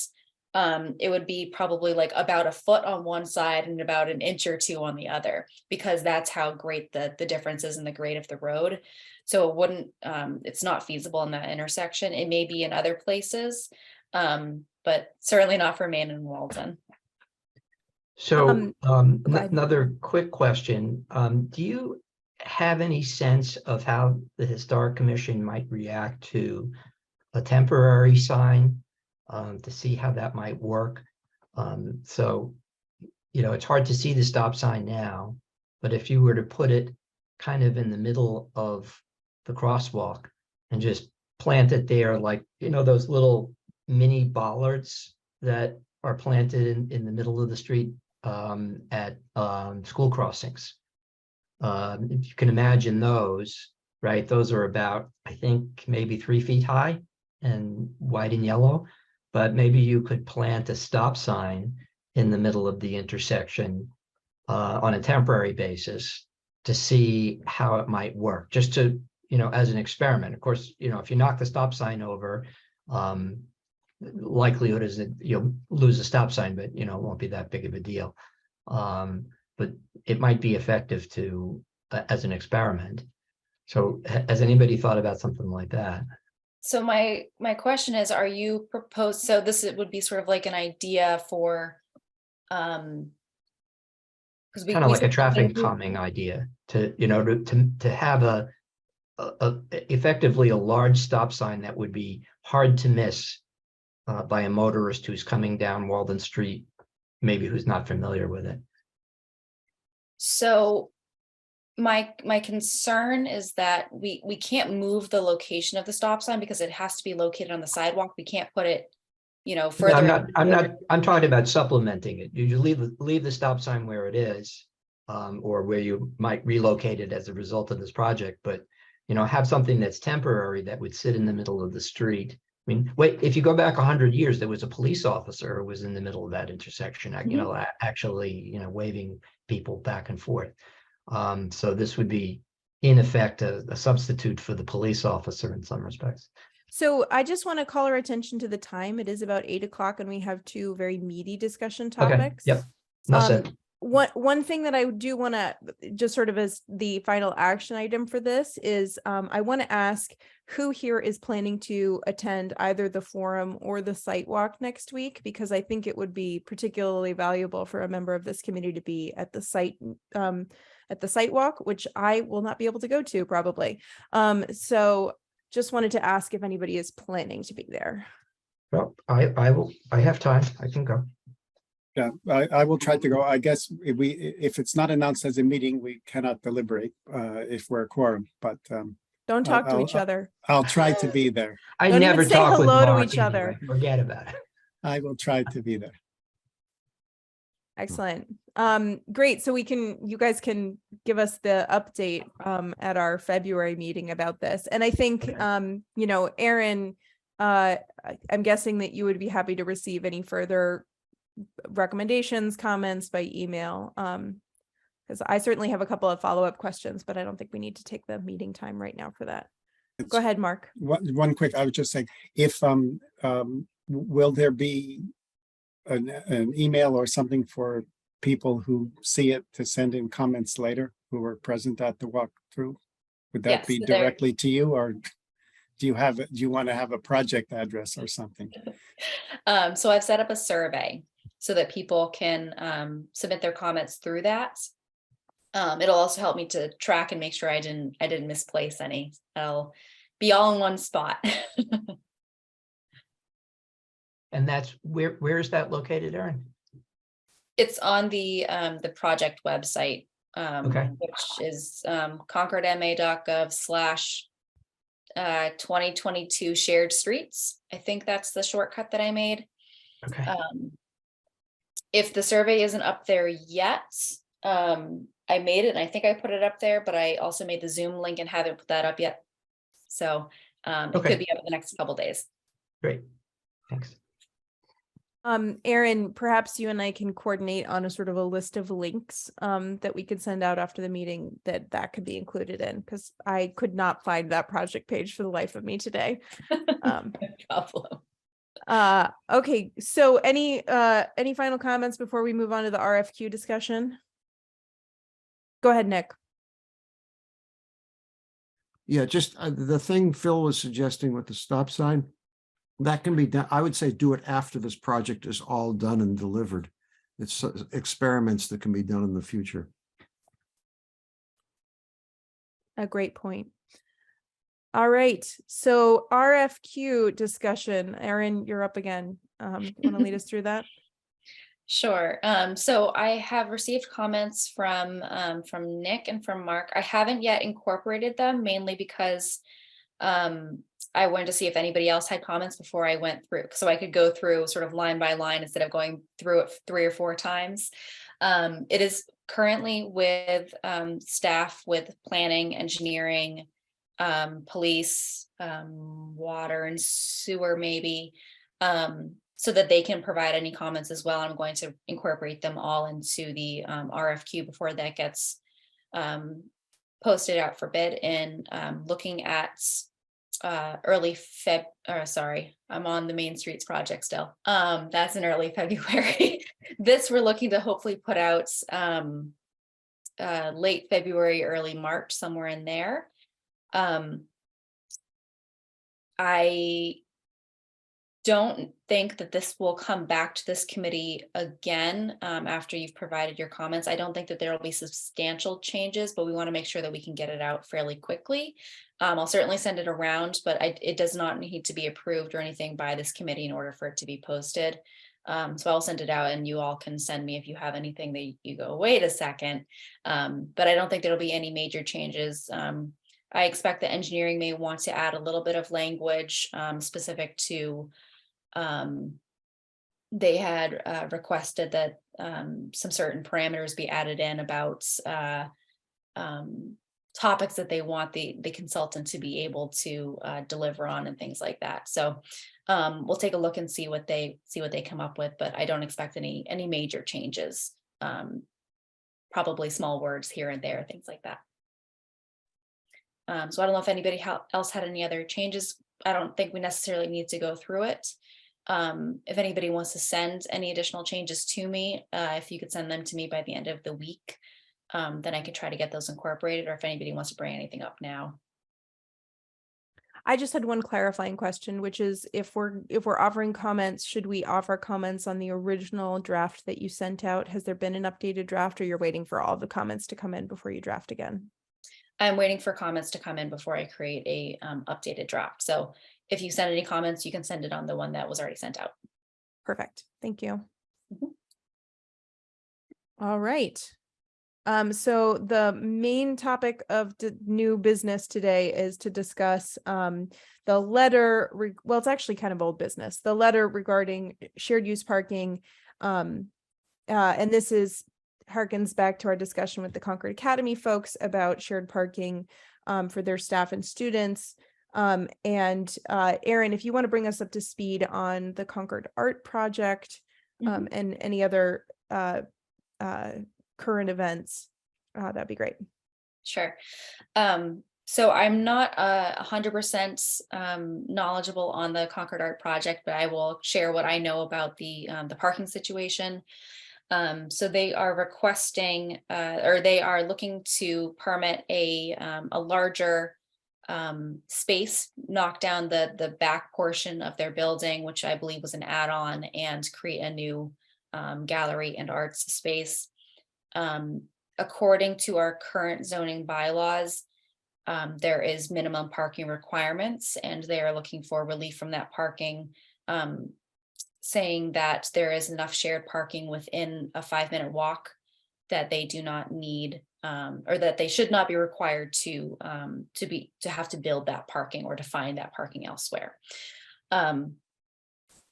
Speaker 4: it would be probably like about a foot on one side and about an inch or two on the other, because that's how great the difference is in the grade of the road. So it wouldn't, it's not feasible in that intersection. It may be in other places, but certainly not for Main and Walden.
Speaker 3: So
Speaker 1: go ahead.
Speaker 3: another quick question. Do you have any sense of how the Historic Commission might react to a temporary sign, to see how that might work? So, you know, it's hard to see the stop sign now, but if you were to put it kind of in the middle of the crosswalk and just plant it there, like, you know, those little mini bollards that are planted in the middle of the street at school crossings. If you can imagine those, right? Those are about, I think, maybe 3 feet high and white and yellow, but maybe you could plant a stop sign in the middle of the intersection on a temporary basis to see how it might work, just to, you know, as an experiment. Of course, you know, if you knock the stop sign over, likelihood is that you'll lose the stop sign, but, you know, it won't be that big of a deal. But it might be effective to as an experiment. So has anybody thought about something like that?
Speaker 4: So my question is, are you proposed, so this would be sort of like an idea for, because
Speaker 3: Kind of like a traffic calming idea to, you know, to have a effectively a large stop sign that would be hard to miss by a motorist who's coming down Walden Street, maybe who's not familiar with it.
Speaker 4: So my concern is that we can't move the location of the stop sign because it has to be located on the sidewalk. We can't put it, you know, further.
Speaker 3: No, I'm talking about supplementing it. You leave the stop sign where it is, or where you might relocate it as a result of this project, but, you know, have something that's temporary that would sit in the middle of the street. I mean, wait, if you go back 100 years, there was a police officer who was in the middle of that intersection, you know, actually, you know, waving people back and forth. So this would be, in effect, a substitute for the police officer in some respects.
Speaker 1: So I just want to call our attention to the time. It is about 8 o'clock and we have 2 very meaty discussion topics.
Speaker 3: Yep. Enough said.
Speaker 1: One thing that I do want to just sort of as the final action item for this is I want to ask who here is planning to attend either the forum or the site walk next week, because I think it would be particularly valuable for a member of this committee to be at the site walk, which I will not be able to go to probably. So just wanted to ask if anybody is planning to be there.
Speaker 3: Well, I have time. I can go.
Speaker 5: Yeah, I will try to go. I guess if it's not announced as a meeting, we cannot deliberate if we're a quorum, but
Speaker 1: Don't talk to each other.
Speaker 5: I'll try to be there.
Speaker 3: I
Speaker 1: Don't
Speaker 3: never
Speaker 1: even say
Speaker 3: talk with
Speaker 1: hello to
Speaker 3: Mark
Speaker 1: each
Speaker 3: anyway.
Speaker 1: other.
Speaker 3: Forget about it.
Speaker 5: I will try to be there.
Speaker 1: Excellent. Great. So you guys can give us the update at our February meeting about this. And I think, you know, Aaron, I'm guessing that you would be happy to receive any further recommendations, comments by email. Because I certainly have a couple of follow-up questions, but I don't think we need to take the meeting time right now for that. Go ahead, Mark.
Speaker 5: One quick, I was just saying, if will there be an email or something for people who see it to send in comments later who were present at the walkthrough? Would that
Speaker 4: Yes,
Speaker 5: be
Speaker 4: so there-
Speaker 5: directly to you, or do you want to have a project address or something?
Speaker 4: So I've set up a survey so that people can submit their comments through that. It'll also help me to track and make sure I didn't misplace any. I'll be all in one spot.
Speaker 3: And that's where is that located, Aaron?
Speaker 4: It's on the project website,
Speaker 3: Okay.
Speaker 4: which is concordma.gov/2022 shared streets. I think that's the shortcut that I made.
Speaker 3: Okay.
Speaker 4: If the survey isn't up there yet, I made it and I think I put it up there, but I also made the Zoom link and haven't put that up yet. So it
Speaker 3: Okay.
Speaker 4: could be up in the next couple days.
Speaker 3: Great. Thanks.
Speaker 1: Aaron, perhaps you and I can coordinate on a sort of a list of links that we could send out after the meeting that could be included in, because I could not find that project page for the life of me today. Um,
Speaker 4: No problem.
Speaker 1: okay, so any final comments before we move on to the RFQ discussion? Go ahead, Nick.
Speaker 2: Yeah, just the thing Phil was suggesting with the stop sign, that can be done. I would say do it after this project is all done and delivered. It's experiments that can be done in the future.
Speaker 1: A great point. All right, so RFQ discussion. Aaron, you're up again. You want to lead us through that?
Speaker 4: Sure. So I have received comments from Nick and from Mark. I haven't yet incorporated them, mainly because I wanted to see if anybody else had comments before I went through, so I could go through sort of line by line instead of going through it 3 or 4 times. It is currently with staff with planning, engineering, police, water and sewer maybe, so that they can provide any comments as well. I'm going to incorporate them all into the RFQ before that gets posted out for bid. And looking at sorry, I'm on the Main Streets project still. That's in early February. This we're looking to hopefully put out late February, early March, somewhere in there. I don't think that this will come back to this committee again after you've provided your comments. I don't think that there will be substantial changes, but we want to make sure that we can get it out fairly quickly. I'll certainly send it around, but it does not need to be approved or anything by this committee in order for it to be posted. So I'll send it out and you all can send me if you have anything that you go, wait a second. But I don't think there'll be any major changes. I expect that engineering may want to add a little bit of language specific to they had requested that some certain parameters be added in about topics that they want the consultant to be able to deliver on and things like that. So we'll take a look and see what they come up with, but I don't expect any major changes. Probably small words here and there, things like that. So I don't know if anybody else had any other changes. I don't think we necessarily need to go through it. If anybody wants to send any additional changes to me, if you could send them to me by the end of the week, then I could try to get those incorporated, or if anybody wants to bring anything up now.
Speaker 1: I just had one clarifying question, which is if we're offering comments, should we offer comments on the original draft that you sent out? Has there been an updated draft, or you're waiting for all the comments to come in before you draft again?
Speaker 4: I'm waiting for comments to come in before I create a updated draft. So if you send any comments, you can send it on the one that was already sent out.
Speaker 1: Perfect. Thank you.
Speaker 4: Mhm.
Speaker 1: All right. So the main topic of new business today is to discuss the letter. Well, it's actually kind of old business. The letter regarding shared use parking, and this harkens back to our discussion with the Concord Academy folks about shared parking for their staff and students. And Aaron, if you want to bring us up to speed on the Concord Art Project and any other current events, that'd be great.
Speaker 4: Sure. So I'm not 100% knowledgeable on the Concord Art Project, but I will share what I know about the parking situation. So they are requesting, or they are looking to permit a larger space, knock down the back portion of their building, which I believe was an add-on, and create a new gallery and arts space. According to our current zoning bylaws, there is minimum parking requirements, and they are looking for relief from that parking, saying that there is enough shared parking within a 5-minute walk that they do not need, or that they should not be required to have to build that parking or to find that parking elsewhere.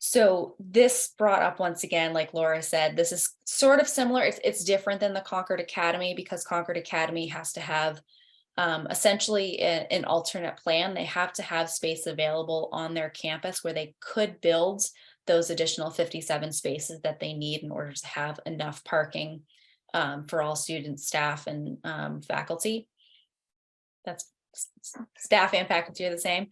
Speaker 4: So this brought up, once again, like Laura said, this is sort of similar. It's different than the Concord Academy, because Concord Academy has to have essentially an alternate plan. They have to have space available on their campus where they could build those additional 57 spaces that they need in order to have enough parking for all students, staff, and faculty. That's staff and faculty are the same.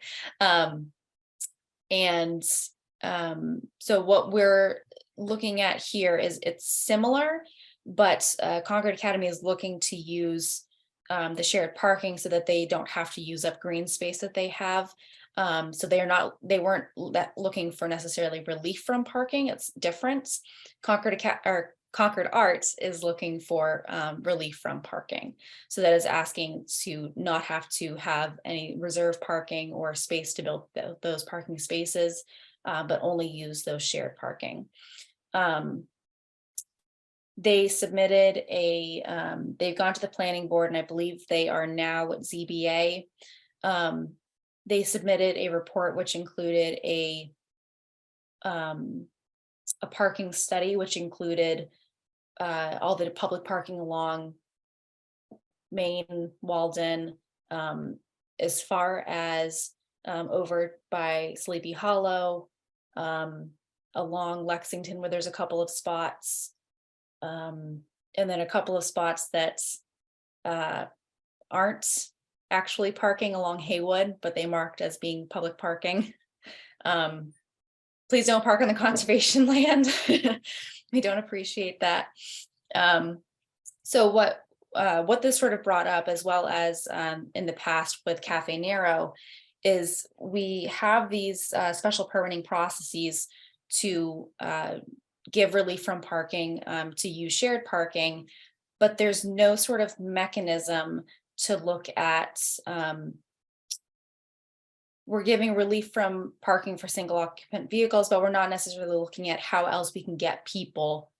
Speaker 4: So what we're looking at here is it's similar, but Concord Academy is looking to use the shared parking so that they don't have to use up green space that they have. So they weren't looking for necessarily relief from parking. It's different. Concord Arts is looking for relief from parking. So that is asking to not have to have any reserve parking or space to build those parking spaces, but only use those shared parking. They submitted they've gone to the planning board, and I believe they are now at ZBA. They submitted a report which included a parking study, which included all the public parking along Main, Walden, as far as over by Sleepy Hollow, along Lexington, where there's a couple of spots, and then a couple of spots that aren't actually parking along Haywood, but they marked as being public parking. Please don't park on the conservation land. We don't appreciate that. So what this sort of brought up, as well as in the past with Cafe Nero, is we have these special permitting processes to give relief from parking, to use shared parking, but there's no sort of mechanism to look at. We're giving relief from parking for single occupant vehicles, but we're not necessarily looking at how else we can get people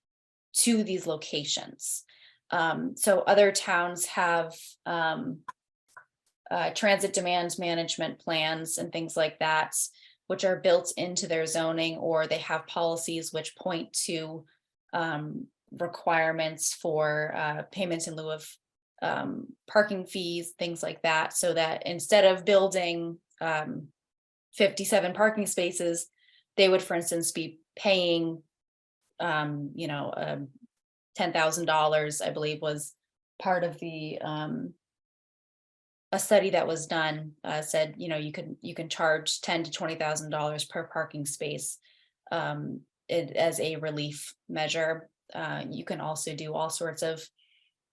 Speaker 4: to these locations. So other towns have transit demand management plans and things like that, which are built into their zoning, or they have policies which point to requirements for payments in lieu of parking fees, things like that, so that instead of building 57 parking spaces, they would, for instance, be paying $10,000, I believe, was part of the a study that was done, said, you can charge $10,000 to $20,000 per parking space as a relief measure. You can also do all sorts of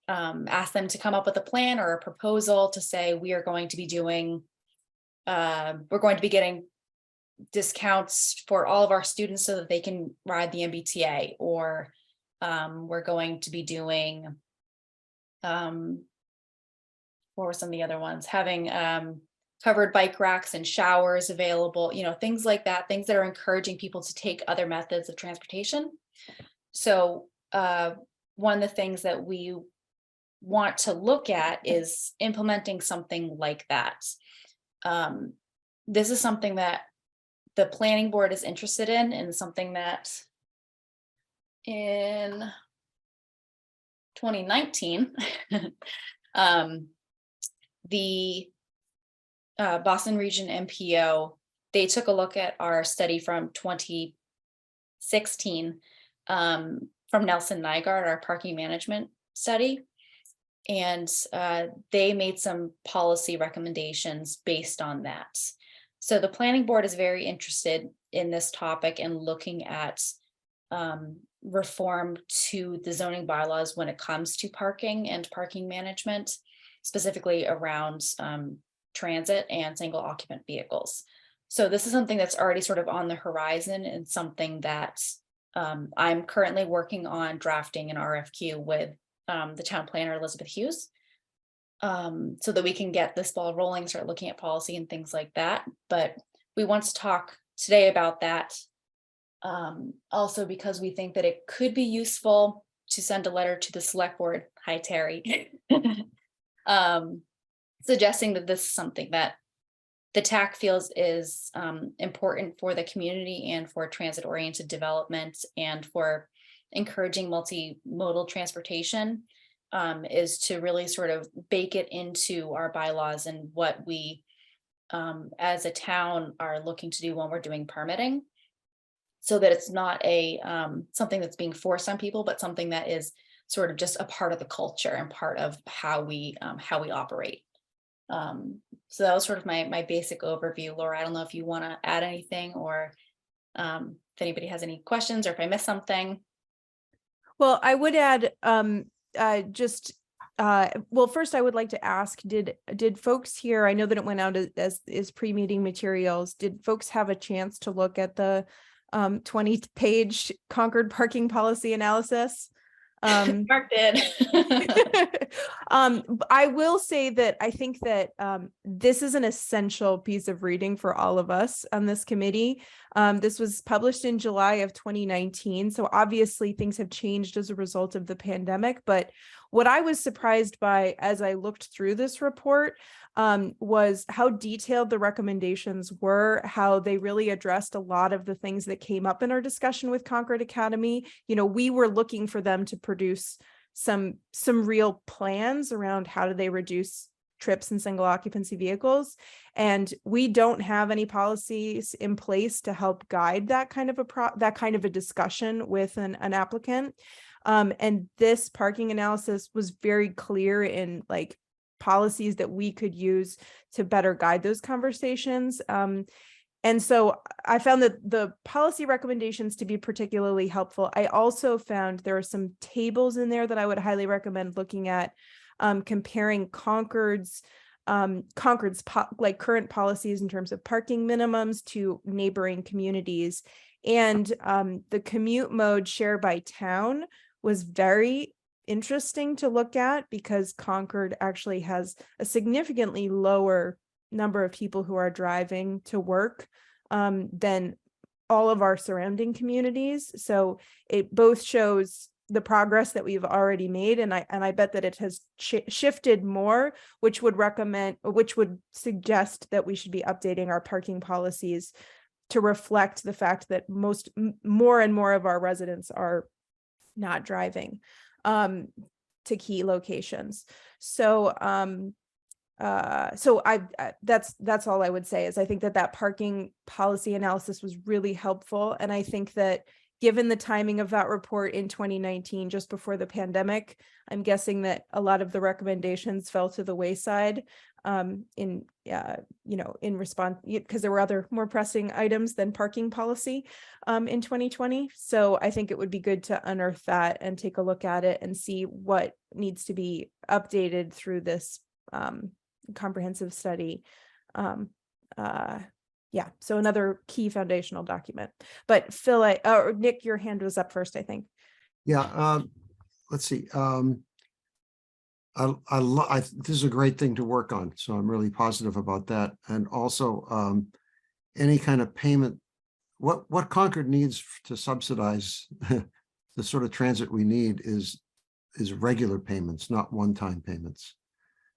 Speaker 4: ask them to come up with a plan or a proposal to say, we are going to be doing we're going to be getting discounts for all of our students so that they can ride the MBTA, or we're going to be doing what were some of the other ones, having covered bike racks and showers available, things like that, things that are encouraging people to take other methods of transportation. So one of the things that we want to look at is implementing something like that. This is something that the planning board is interested in, and something that in 2019, the Boston Region MPO, they took a look at our study from 2016 from Nelson Nygaard, our parking management study. And they made some policy recommendations based on that. So the planning board is very interested in this topic and looking at reform to the zoning bylaws when it comes to parking and parking management, specifically around transit and single occupant vehicles. So this is something that's already sort of on the horizon, and something that I'm currently working on drafting an RFQ with the town planner, Elizabeth Hughes, so that we can get this ball rolling, start looking at policy and things like that. But we want to talk today about that also because we think that it could be useful to send a letter to the select board, hi Terry, suggesting that this is something that the TAC feels is important for the community and for transit oriented development and for encouraging multimodal transportation, is to really sort of bake it into our bylaws and what we as a town are looking to do when we're doing permitting. so that it's not a something that's being forced on people, but something that is sort of just a part of the culture and part of how we operate. So that was sort of my basic overview. Laura, I don't know if you want to add anything, or if anybody has any questions, or if I missed something.
Speaker 1: Well, I would add well, first I would like to ask, did folks here, I know that it went out as pre-meeting materials, did folks have a chance to look at the 20-page Concord parking policy analysis?
Speaker 4: Mark did.
Speaker 1: I will say that I think that this is an essential piece of reading for all of us on this committee. This was published in July of 2019, so obviously things have changed as a result of the pandemic. But what I was surprised by as I looked through this report was how detailed the recommendations were, how they really addressed a lot of the things that came up in our discussion with Concord Academy. You know, we were looking for them to produce some real plans around how do they reduce trips in single occupancy vehicles. And we don't have any policies in place to help guide that kind of a discussion with an applicant. And this parking analysis was very clear in like policies that we could use to better guide those conversations. And so I found that the policy recommendations to be particularly helpful. I also found there are some tables in there that I would highly recommend looking at, comparing Concord's current policies in terms of parking minimums to neighboring communities. And the commute mode share by town was very interesting to look at, because Concord actually has a significantly lower number of people who are driving to work than all of our surrounding communities. So it both shows the progress that we've already made, and I bet that it has shifted more, which would suggest that we should be updating our parking policies to reflect the fact that more and more of our residents are not driving to key locations. So that's all I would say, is I think that parking policy analysis was really helpful. And I think that given the timing of that report in 2019, just before the pandemic, I'm guessing that a lot of the recommendations fell to the wayside in response, because there were other more pressing items than parking policy in 2020. So I think it would be good to unearth that and take a look at it and see what needs to be updated through this comprehensive study. So another key foundational document. But Phil, Nick, your hand was up first, I think.
Speaker 2: Yeah, let's see. This is a great thing to work on, so I'm really positive about that. And also, any kind of payment, what Concord needs to subsidize the sort of transit we need is regular payments, not one-time payments.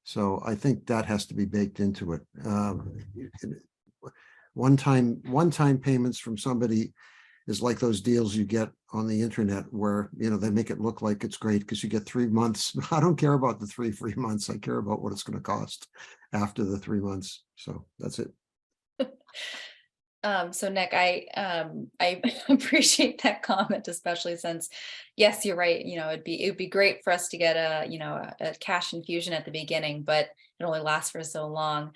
Speaker 2: So I think that has to be baked into it. One-time payments from somebody is like those deals you get on the internet where, they make it look like it's great because you get 3 months. I don't care about the 3 free months. I care about what it's going to cost after the 3 months. So that's it.
Speaker 4: So Nick, I appreciate that comment, especially since, yes, you're right. It'd be great for us to get a cash infusion at the beginning, but it only lasts for so long.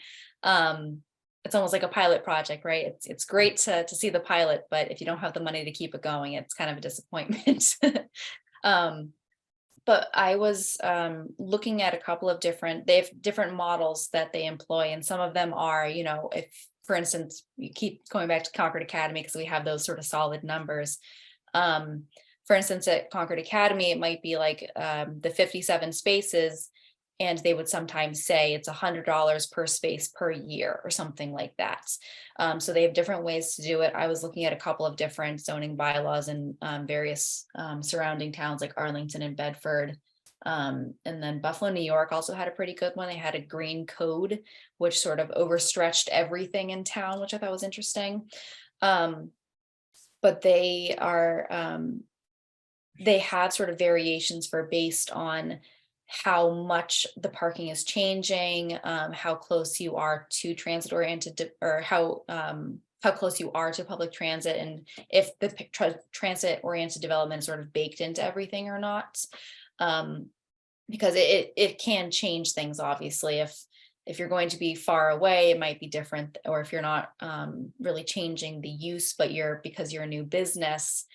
Speaker 4: It's almost like a pilot project, right? It's great to see the pilot, but if you don't have the money to keep it going, it's kind of a disappointment. But I was looking at a couple of they have different models that they employ, and some of them are, if, for instance, you keep going back to Concord Academy because we have those sort of solid numbers. For instance, at Concord Academy, it might be like the 57 spaces, and they would sometimes say it's $100 per space per year or something like that. So they have different ways to do it. I was looking at a couple of different zoning bylaws in various surrounding towns like Arlington and Bedford. And then Buffalo, New York also had a pretty good one. They had a green code, which sort of overstretched everything in town, which I thought was interesting. But they have sort of variations based on how much the parking is changing, how close you are to transit oriented, or how how close you are to public transit and if the transit-oriented development is sort of baked into everything or not. Because it can change things, obviously. If you're going to be far away, it might be different, or if you're not really changing the use, but because you're a new business,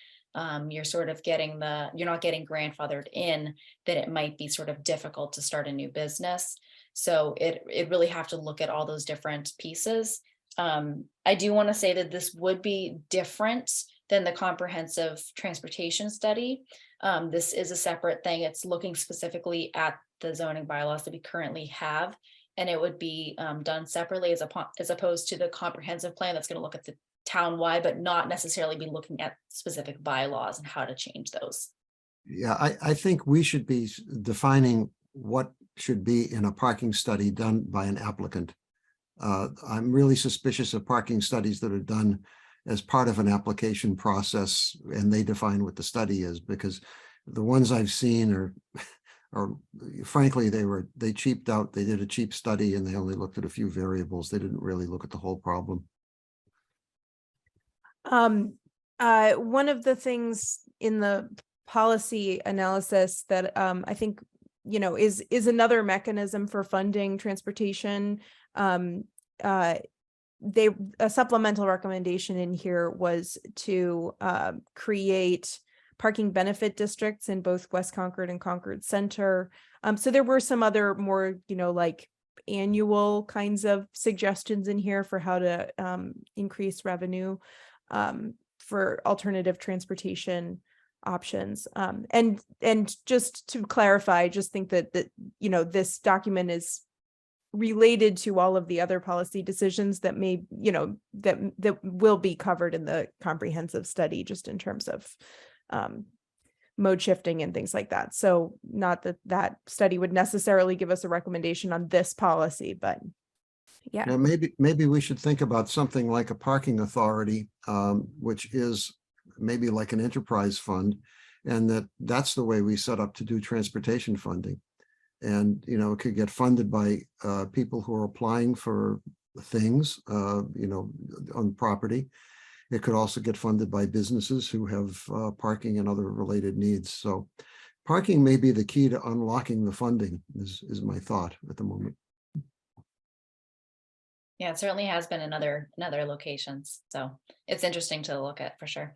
Speaker 4: you're sort of you're not getting grandfathered in, then it might be sort of difficult to start a new business. So it really have to look at all those different pieces. I do want to say that this would be different than the comprehensive transportation study. This is a separate thing. It's looking specifically at the zoning bylaws that we currently have, and it would be done separately as opposed to the comprehensive plan that's going to look at the town-wide, but not necessarily be looking at specific bylaws and how to change those.
Speaker 2: Yeah, I think we should be defining what should be in a parking study done by an applicant. I'm really suspicious of parking studies that are done as part of an application process, and they define what the study is, because the ones I've seen are frankly, they cheaped out. They did a cheap study and they only looked at a few variables. They didn't really look at the whole problem.
Speaker 1: One of the things in the policy analysis that I think, you know, is another mechanism for funding transportation. A supplemental recommendation in here was to create parking benefit districts in both West Concord and Concord Center. So there were some other more, you know, like annual kinds of suggestions in here for how to increase revenue for alternative transportation options. And just to clarify, I just think that you know, this document is related to all of the other policy decisions that may, you know, that will be covered in the comprehensive study, just in terms of mode shifting and things like that. So not that study would necessarily give us a recommendation on this policy, but yeah.
Speaker 2: Now, maybe we should think about something like a parking authority, which is maybe like an enterprise fund, and that's the way we set up to do transportation funding. And, you know, it could get funded by people who are applying for things, you know, on property. It could also get funded by businesses who have parking and other related needs. So parking may be the key to unlocking the funding is my thought at the moment.
Speaker 4: Yeah, it certainly has been in other locations. So it's interesting to look at for sure.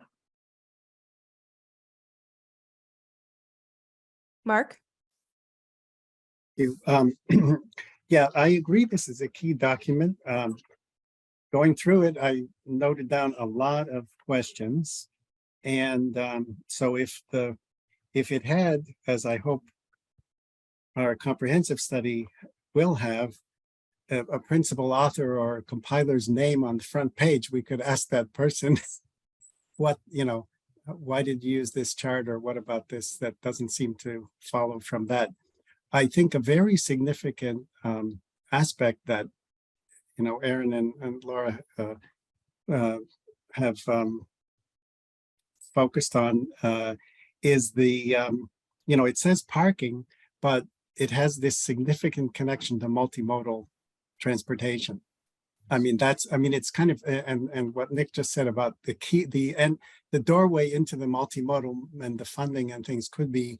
Speaker 1: Mark?
Speaker 5: You, yeah, I agree. This is a key document. Going through it, I noted down a lot of questions. And so if it had, as I hope our comprehensive study will have, a principal author or a compiler's name on the front page, we could ask that person, what, you know, why did you use this chart, or what about this? That doesn't seem to follow from that. I think a very significant aspect that, you know, Aaron and Laura have focused on is the, you know, it says parking, but it has this significant connection to multimodal transportation. I mean, it's kind of, and what Nick just said about the key, the doorway into the multimodal and the funding and things could be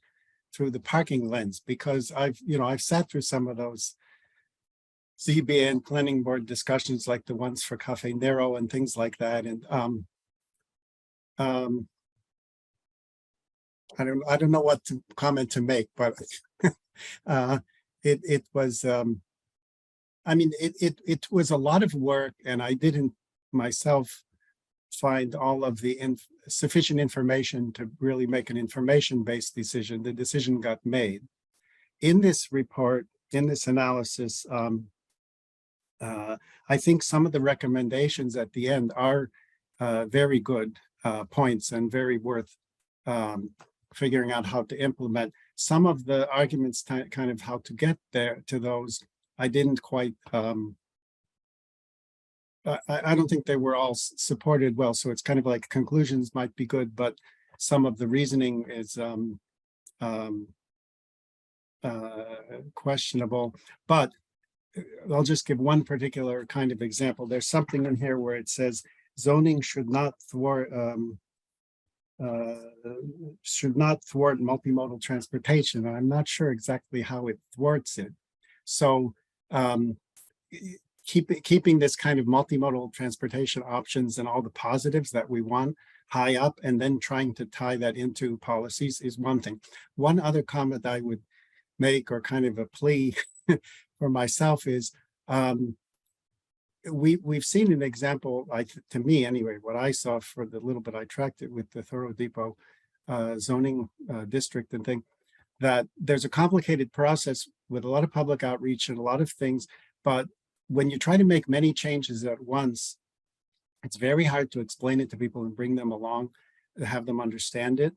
Speaker 5: through the parking lens, because I've sat through some of those ZBA and planning board discussions, like the ones for Cafe Nero and things like that. And I don't know what comment to make, but it was, I mean, it was a lot of work, and I didn't myself find all of the sufficient information to really make an information-based decision. The decision got made. In this report, in this analysis, I think some of the recommendations at the end are very good points and very worth figuring out how to implement. Some of the arguments, kind of how to get there to those, I didn't quite, I don't think they were all supported well. So it's kind of like conclusions might be good, but some of the reasoning is questionable. But I'll just give one particular kind of example. There's something in here where it says zoning should not thwart multimodal transportation. And I'm not sure exactly how it thwarts it. So keeping this kind of multimodal transportation options and all the positives that we want high up, and then trying to tie that into policies is one thing. One other comment I would make, or kind of a plea for myself, is we've seen an example, to me anyway, what I saw for the little bit I tracked it with the Thoreau Depot zoning district and thing, that there's a complicated process with a lot of public outreach and a lot of things, but when you try to make many changes at once, it's very hard to explain it to people and bring them along, to have them understand it.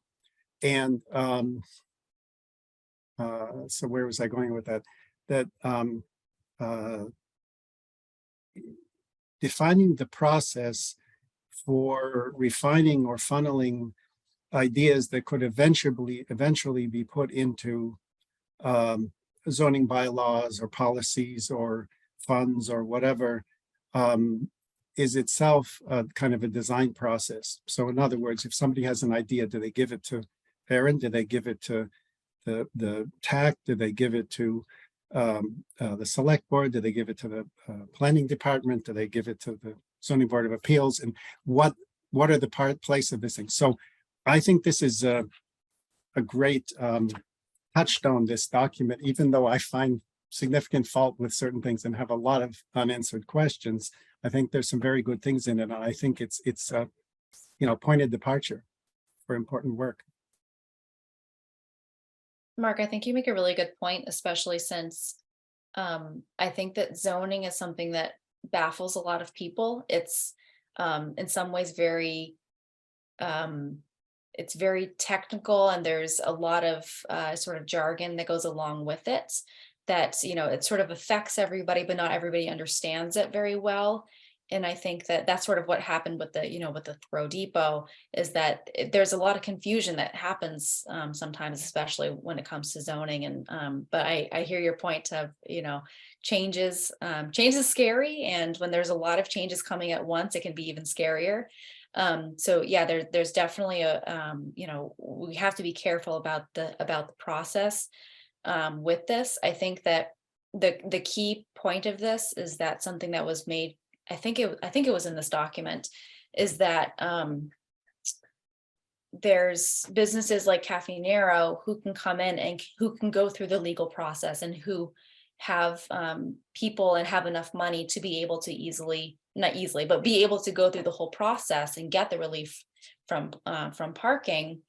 Speaker 5: And so where was I going with that? That defining the process for refining or funneling ideas that could eventually be put into zoning bylaws or policies or funds or whatever, is itself kind of a design process. So in other words, if somebody has an idea, do they give it to Aaron? Do they give it to the TAC? Do they give it to the select board? Do they give it to the planning department? Do they give it to the zoning board of appeals? And what are the place of this thing? So I think this is a great touchstone, this document, even though I find significant fault with certain things and have a lot of unanswered questions. I think there's some very good things in it, and I think it's pointed departure for important work.
Speaker 4: Mark, I think you make a really good point, especially since I think that zoning is something that baffles a lot of people. It's in some ways it's very technical, and there's a lot of sort of jargon that goes along with it that, it sort of affects everybody, but not everybody understands it very well. And I think that that's sort of what happened with the Thoreau Depot, is that there's a lot of confusion that happens sometimes, especially when it comes to zoning. And but I hear your point of, change is scary. And when there's a lot of changes coming at once, it can be even scarier. So yeah, there's definitely we have to be careful about the process with this. I think that the key point of this is that something that was made, I think it was in this document, is that there's businesses like Cafe Nero who can come in and who can go through the legal process, and who have people and have enough money to be able to be able to go through the whole process and get the relief from parking.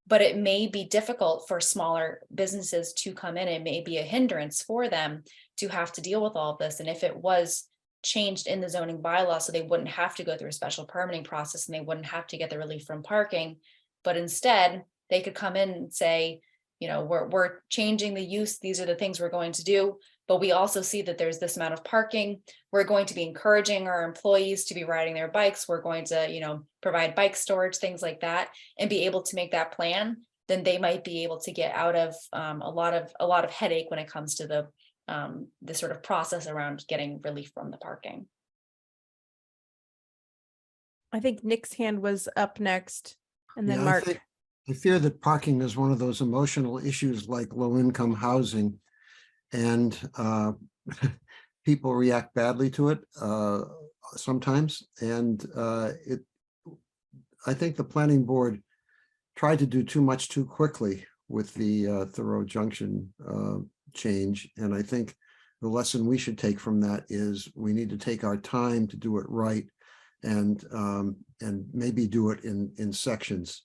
Speaker 4: But it may be difficult for smaller businesses to come in. It may be a hindrance for them to have to deal with all of this. And if it was changed in the zoning bylaw, so they wouldn't have to go through a special permitting process, and they wouldn't have to get the relief from parking, but instead they could come in and say, we're changing the use. These are the things we're going to do. But we also see that there's this amount of parking. We're going to be encouraging our employees to be riding their bikes. We're going to, provide bike storage, things like that, and be able to make that plan. Then they might be able to get out of a lot of headache when it comes to the sort of process around getting relief from the parking.
Speaker 1: I think Nick's hand was up next, and then
Speaker 2: Yeah,
Speaker 1: Mark.
Speaker 2: I fear that parking is one of those emotional issues like low-income housing, and people react badly to it sometimes. And I think the planning board tried to do too much too quickly with the Thoreau Junction change. And I think the lesson we should take from that is we need to take our time to do it right, and maybe do it in sections.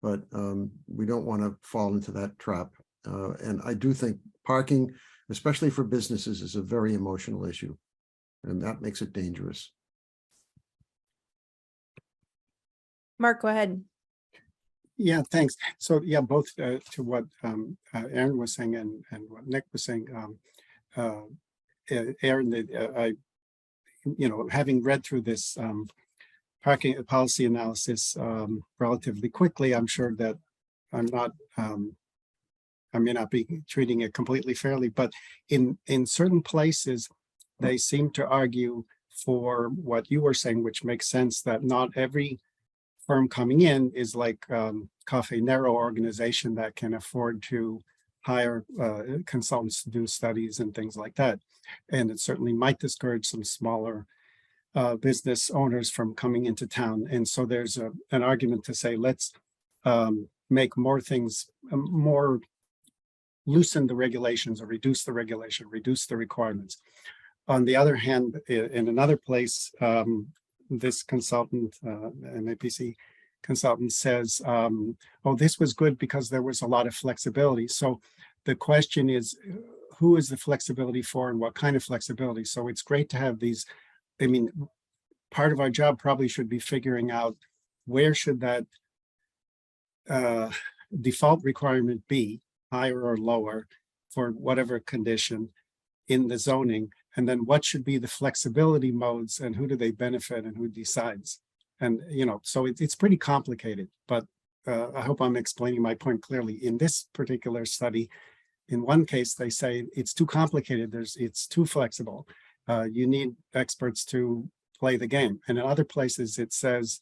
Speaker 2: But we don't want to fall into that trap. And I do think parking, especially for businesses, is a very emotional issue, and that makes it dangerous.
Speaker 5: Mark, go ahead. Yeah, thanks. So yeah, both to what Aaron was saying and what Nick was saying. Aaron, having read through this parking policy analysis relatively quickly, I'm sure that I may not be treating it completely fairly, but in certain places, they seem to argue for what you were saying, which makes sense, that not every firm coming in is like Cafe Nero organization that can afford to hire consultants to do studies and things like that. And it certainly might discourage some smaller business owners from coming into town. And so there's an argument to say, let's make more things, more loosen the regulations or reduce the regulation, reduce the requirements. On the other hand, in another place, this consultant, MAPC consultant says, oh, this was good because there was a lot of flexibility. So the question is, who is the flexibility for and what kind of flexibility? So it's great to have these. I mean, part of our job probably should be figuring out where should that default requirement be, higher or lower, for whatever condition in the zoning, and then what should be the flexibility modes and who do they benefit and who decides. And, you know, so it's pretty complicated, but I hope I'm explaining my point clearly. In this particular study, in one case, they say it's too complicated, it's too flexible. You need experts to play the game. And in other places, it says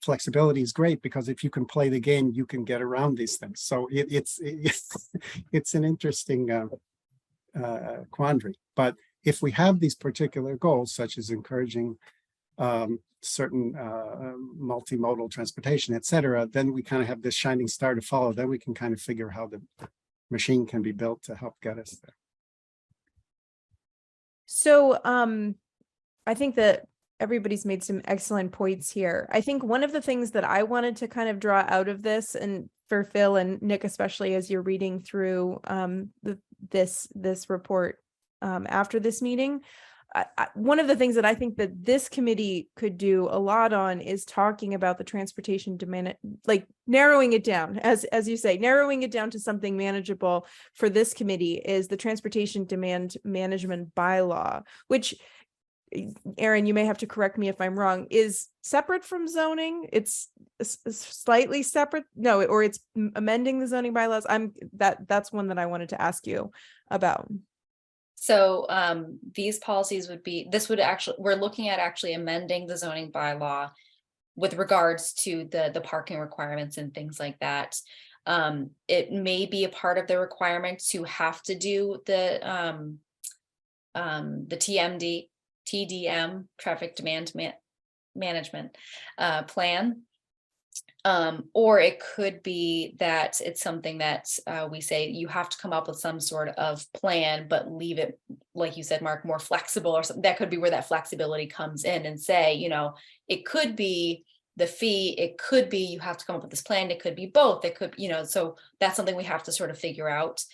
Speaker 5: flexibility is great because if you can play the game, you can get around these things. So it's an interesting quandary. But if we have these particular goals, such as encouraging certain multimodal transportation, et cetera, then we kind of have this shining star to follow. Then we can kind of figure how the machine can be built to help get us there.
Speaker 1: So I think that everybody's made some excellent points here. I think one of the things that I wanted to kind of draw out of this, and for Phil and Nick, especially as you're reading through this report after this meeting, one of the things that I think that this committee could do a lot on is talking about the transportation demand, like narrowing it down, as you say, narrowing it down to something manageable for this committee is the transportation demand management bylaw, which, Aaron, you may have to correct me if I'm wrong, is separate from zoning. It's slightly separate. No, or it's amending the zoning bylaws. That's one that I wanted to ask you about.
Speaker 4: So these policies would be, we're looking at actually amending the zoning bylaw with regards to the parking requirements and things like that. It may be a part of the requirement to have to do the TDM, traffic demand management plan. Or it could be that it's something that we say you have to come up with some sort of plan, but leave it, like you said, Mark, more flexible or something. That could be where that flexibility comes in and say, you know, it could be the fee, it could be you have to come up with this plan, it could be both, it could, you know, so that's something we have to sort of figure out.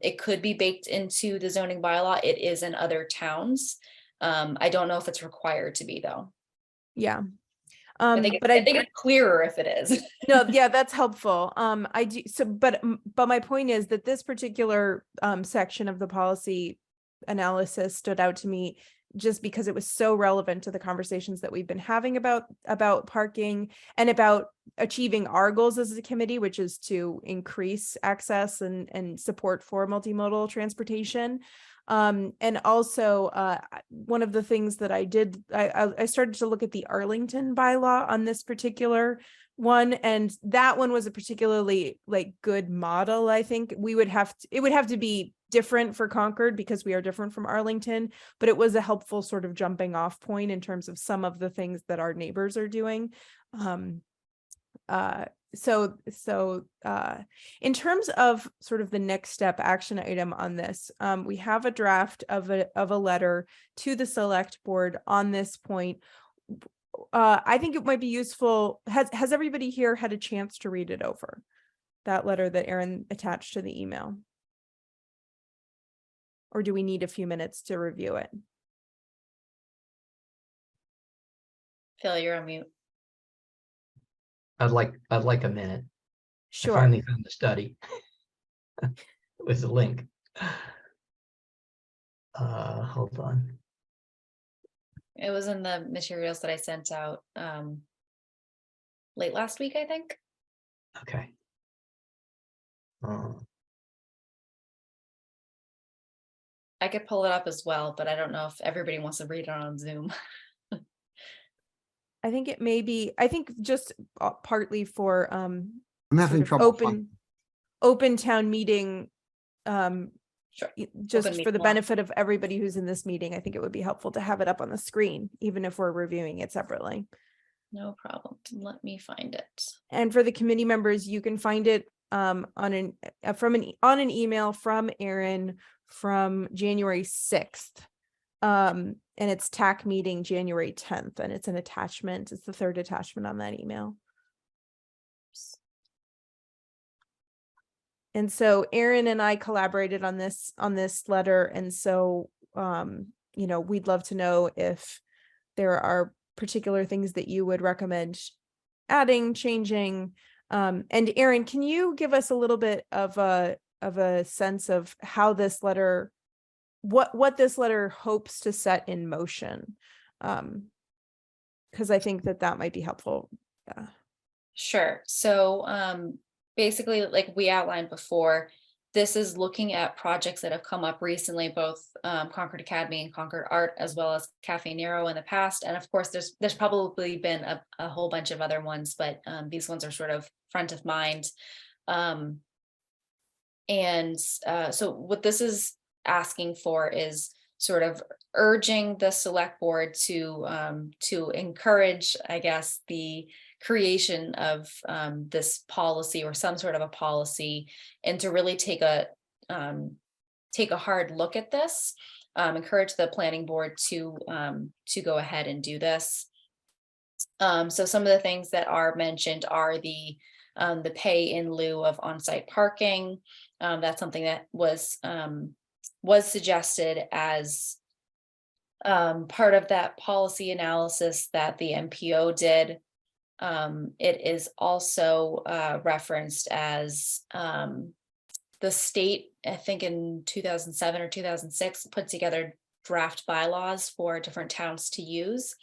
Speaker 4: It could be baked into the zoning bylaw. It is in other towns. I don't know if it's required to be though.
Speaker 1: Yeah.
Speaker 4: I think it's clearer if it is.
Speaker 1: No, yeah, that's helpful. I do so, but my point is that this particular section of the policy analysis stood out to me just because it was so relevant to the conversations that we've been having about parking and about achieving our goals as a committee, which is to increase access and support for multimodal transportation. And also one of the things that I did, I started to look at the Arlington bylaw on this particular one, and that one was a particularly like good model. I think it would have to be different for Concord because we are different from Arlington, but it was a helpful sort of jumping off point in terms of some of the things that our neighbors are doing. So in terms of sort of the next step action item on this, we have a draft of a letter to the select board on this point. I think it might be useful. Has everybody here had a chance to read it over? That letter that Aaron attached to the email? Or do we need a few minutes to review it?
Speaker 4: Phil, you're on mute.
Speaker 3: I'd like a minute.
Speaker 1: Sure.
Speaker 3: I finally found the study with the link. Hold on.
Speaker 4: It was in the materials that I sent out late last week, I think.
Speaker 3: Okay.
Speaker 4: I could pull it up as well, but I don't know if everybody wants to read it on Zoom.
Speaker 1: I think it may be, I think just partly for
Speaker 2: I'm
Speaker 1: sort
Speaker 2: having
Speaker 1: of
Speaker 2: trouble. finding-
Speaker 1: open town meeting,
Speaker 4: Sure.
Speaker 1: just
Speaker 4: Open
Speaker 1: for the
Speaker 4: meeting law.
Speaker 1: benefit of everybody who's in this meeting, I think it would be helpful to have it up on the screen, even if we're reviewing it separately.
Speaker 4: No problem. Let me find it.
Speaker 1: And for the committee members, you can find it on an email from Aaron from January 6th. And it's TAC meeting January 10th, and it's an attachment. It's the third attachment on that email. And so Aaron and I collaborated on this letter. And so, you know, we'd love to know if there are particular things that you would recommend adding, changing. And Aaron, can you give us a little bit of a sense of how this letter, what this letter hopes to set in motion? Because I think that might be helpful. Yeah.
Speaker 4: Sure. So basically, like we outlined before, this is looking at projects that have come up recently, both Concord Academy and Concord Art, as well as Cafe Nero in the past. And of course, there's probably been a whole bunch of other ones, but these ones are sort of front of mind. So what this is asking for is sort of urging the select board to encourage, I guess, the creation of this policy or some sort of a policy, and to really take a hard look at this. Encourage the planning board to go ahead and do this. So some of the things that are mentioned are the pay in lieu of on-site parking. That's something that was suggested as part of that policy analysis that the MPO did. It is also referenced as the state, I think in 2007 or 2006, put together draft bylaws for different towns to use.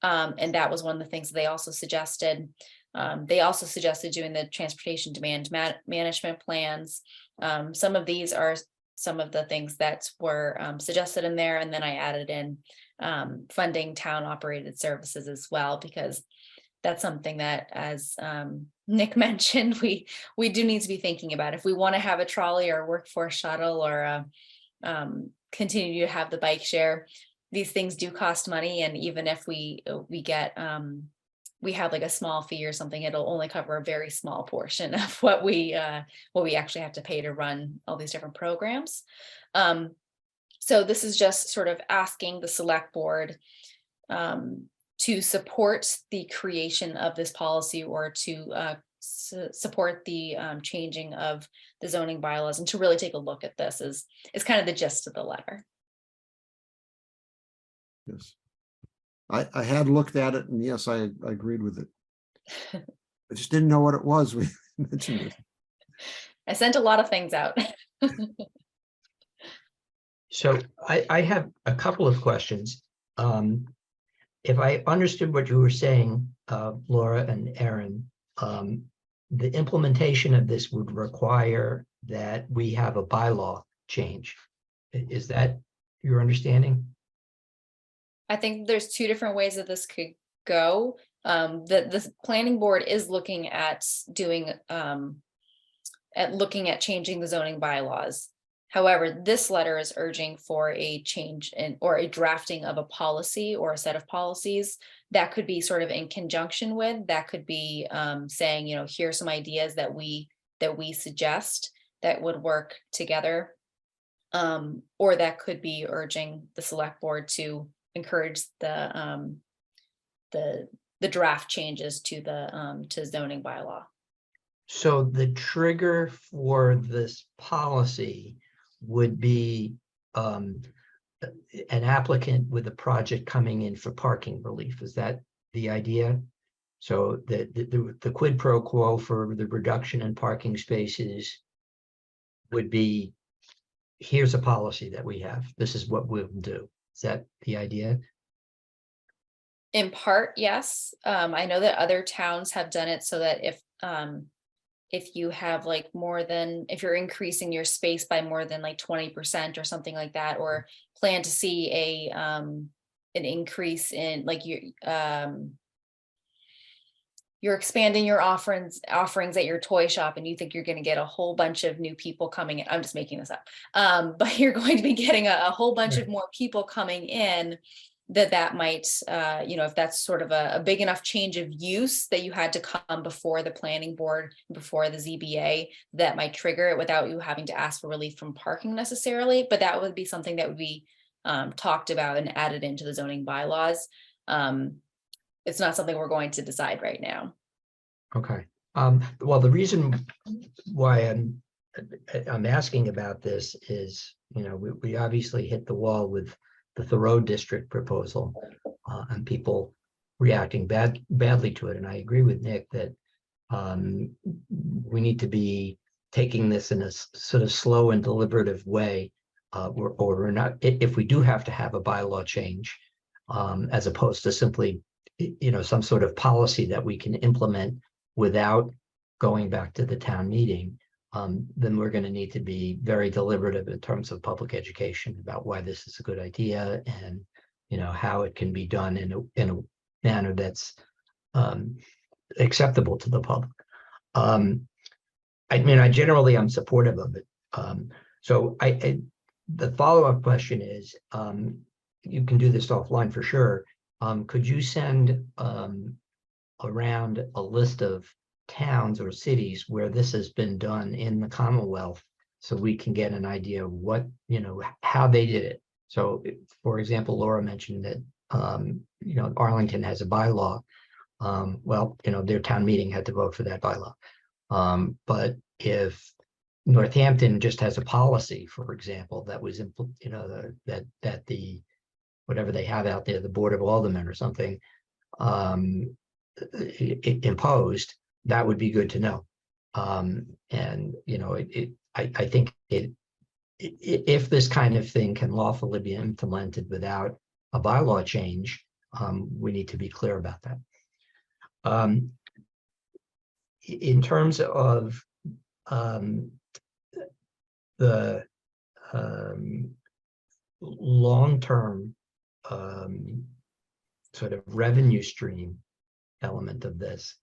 Speaker 4: And that was one of the things they also suggested. They also suggested doing the transportation demand management plans. Some of these are some of the things that were suggested in there. And then I added in funding town operated services as well, because that's something that, as Nick mentioned, we do need to be thinking about. If we want to have a trolley or a workforce shuttle or continue to have the bike share, these things do cost money. And even if we get we have like a small fee or something, it'll only cover a very small portion of what we actually have to pay to run all these different programs. So this is just sort of asking the select board to support the creation of this policy, or to support the changing of the zoning bylaws, and to really take a look at this is kind of the gist of the letter.
Speaker 2: Yes. I had looked at it, and yes, I agreed with it. I just didn't know what it was. We mentioned it.
Speaker 4: I sent a lot of things out.
Speaker 3: So I have a couple of questions. If I understood what you were saying, Laura and Aaron, the implementation of this would require that we have a bylaw change. Is that your understanding?
Speaker 4: I think there's two different ways that this could go. The planning board is looking at doing looking at changing the zoning bylaws. However, this letter is urging for a change or a drafting of a policy or a set of policies that could be sort of in conjunction with, that could be saying, you know, here's some ideas that we suggest that would work together. Or that could be urging the select board to encourage the draft changes to the to zoning bylaw.
Speaker 3: So the trigger for this policy would be an applicant with a project coming in for parking relief. Is that the idea? So the quid pro quo for the reduction in parking spaces would be, here's a policy that we have. This is what we'll do. Is that the idea?
Speaker 4: In part, yes. I know that other towns have done it so that if if you have like more than, if you're increasing your space by more than like 20% or something like that, or plan to see an increase in like you're expanding your offerings at your toy shop and you think you're going to get a whole bunch of new people coming in. I'm just making this up. But you're going to be getting a whole bunch of more people coming in, that might, if that's sort of a big enough change of use that you had to come before the planning board, before the ZBA, that might trigger it without you having to ask for relief from parking necessarily. But that would be something that would be talked about and added into the zoning bylaws. It's not something we're going to decide right now.
Speaker 3: Okay. Well, the reason why I'm asking about this is, we obviously hit the wall with the Thoreau district proposal, and people reacting badly to it. And I agree with Nick that we need to be taking this in a sort of slow and deliberative way, or we're not, if we do have to have a bylaw change, as opposed to simply, some sort of policy that we can implement without going back to the town meeting, then we're going to need to be very deliberative in terms of public education about why this is a good idea, and how it can be done in a manner that's acceptable to the public. I generally am supportive of it. So the follow-up question is, you can do this offline for sure. Could you send around a list of towns or cities where this has been done in the Commonwealth, so we can get an idea of what, how they did it? So, for example, Laura mentioned that, Arlington has a bylaw. Well, their town meeting had to vote for that bylaw. But if Northampton just has a policy, for example, that was, that the, whatever they have out there, the Board of Aldermen or something, imposed, that would be good to know. And I think if this kind of thing can lawfully be implemented without a bylaw change, we need to be clear about that. In terms of the long-term sort of revenue stream element of this,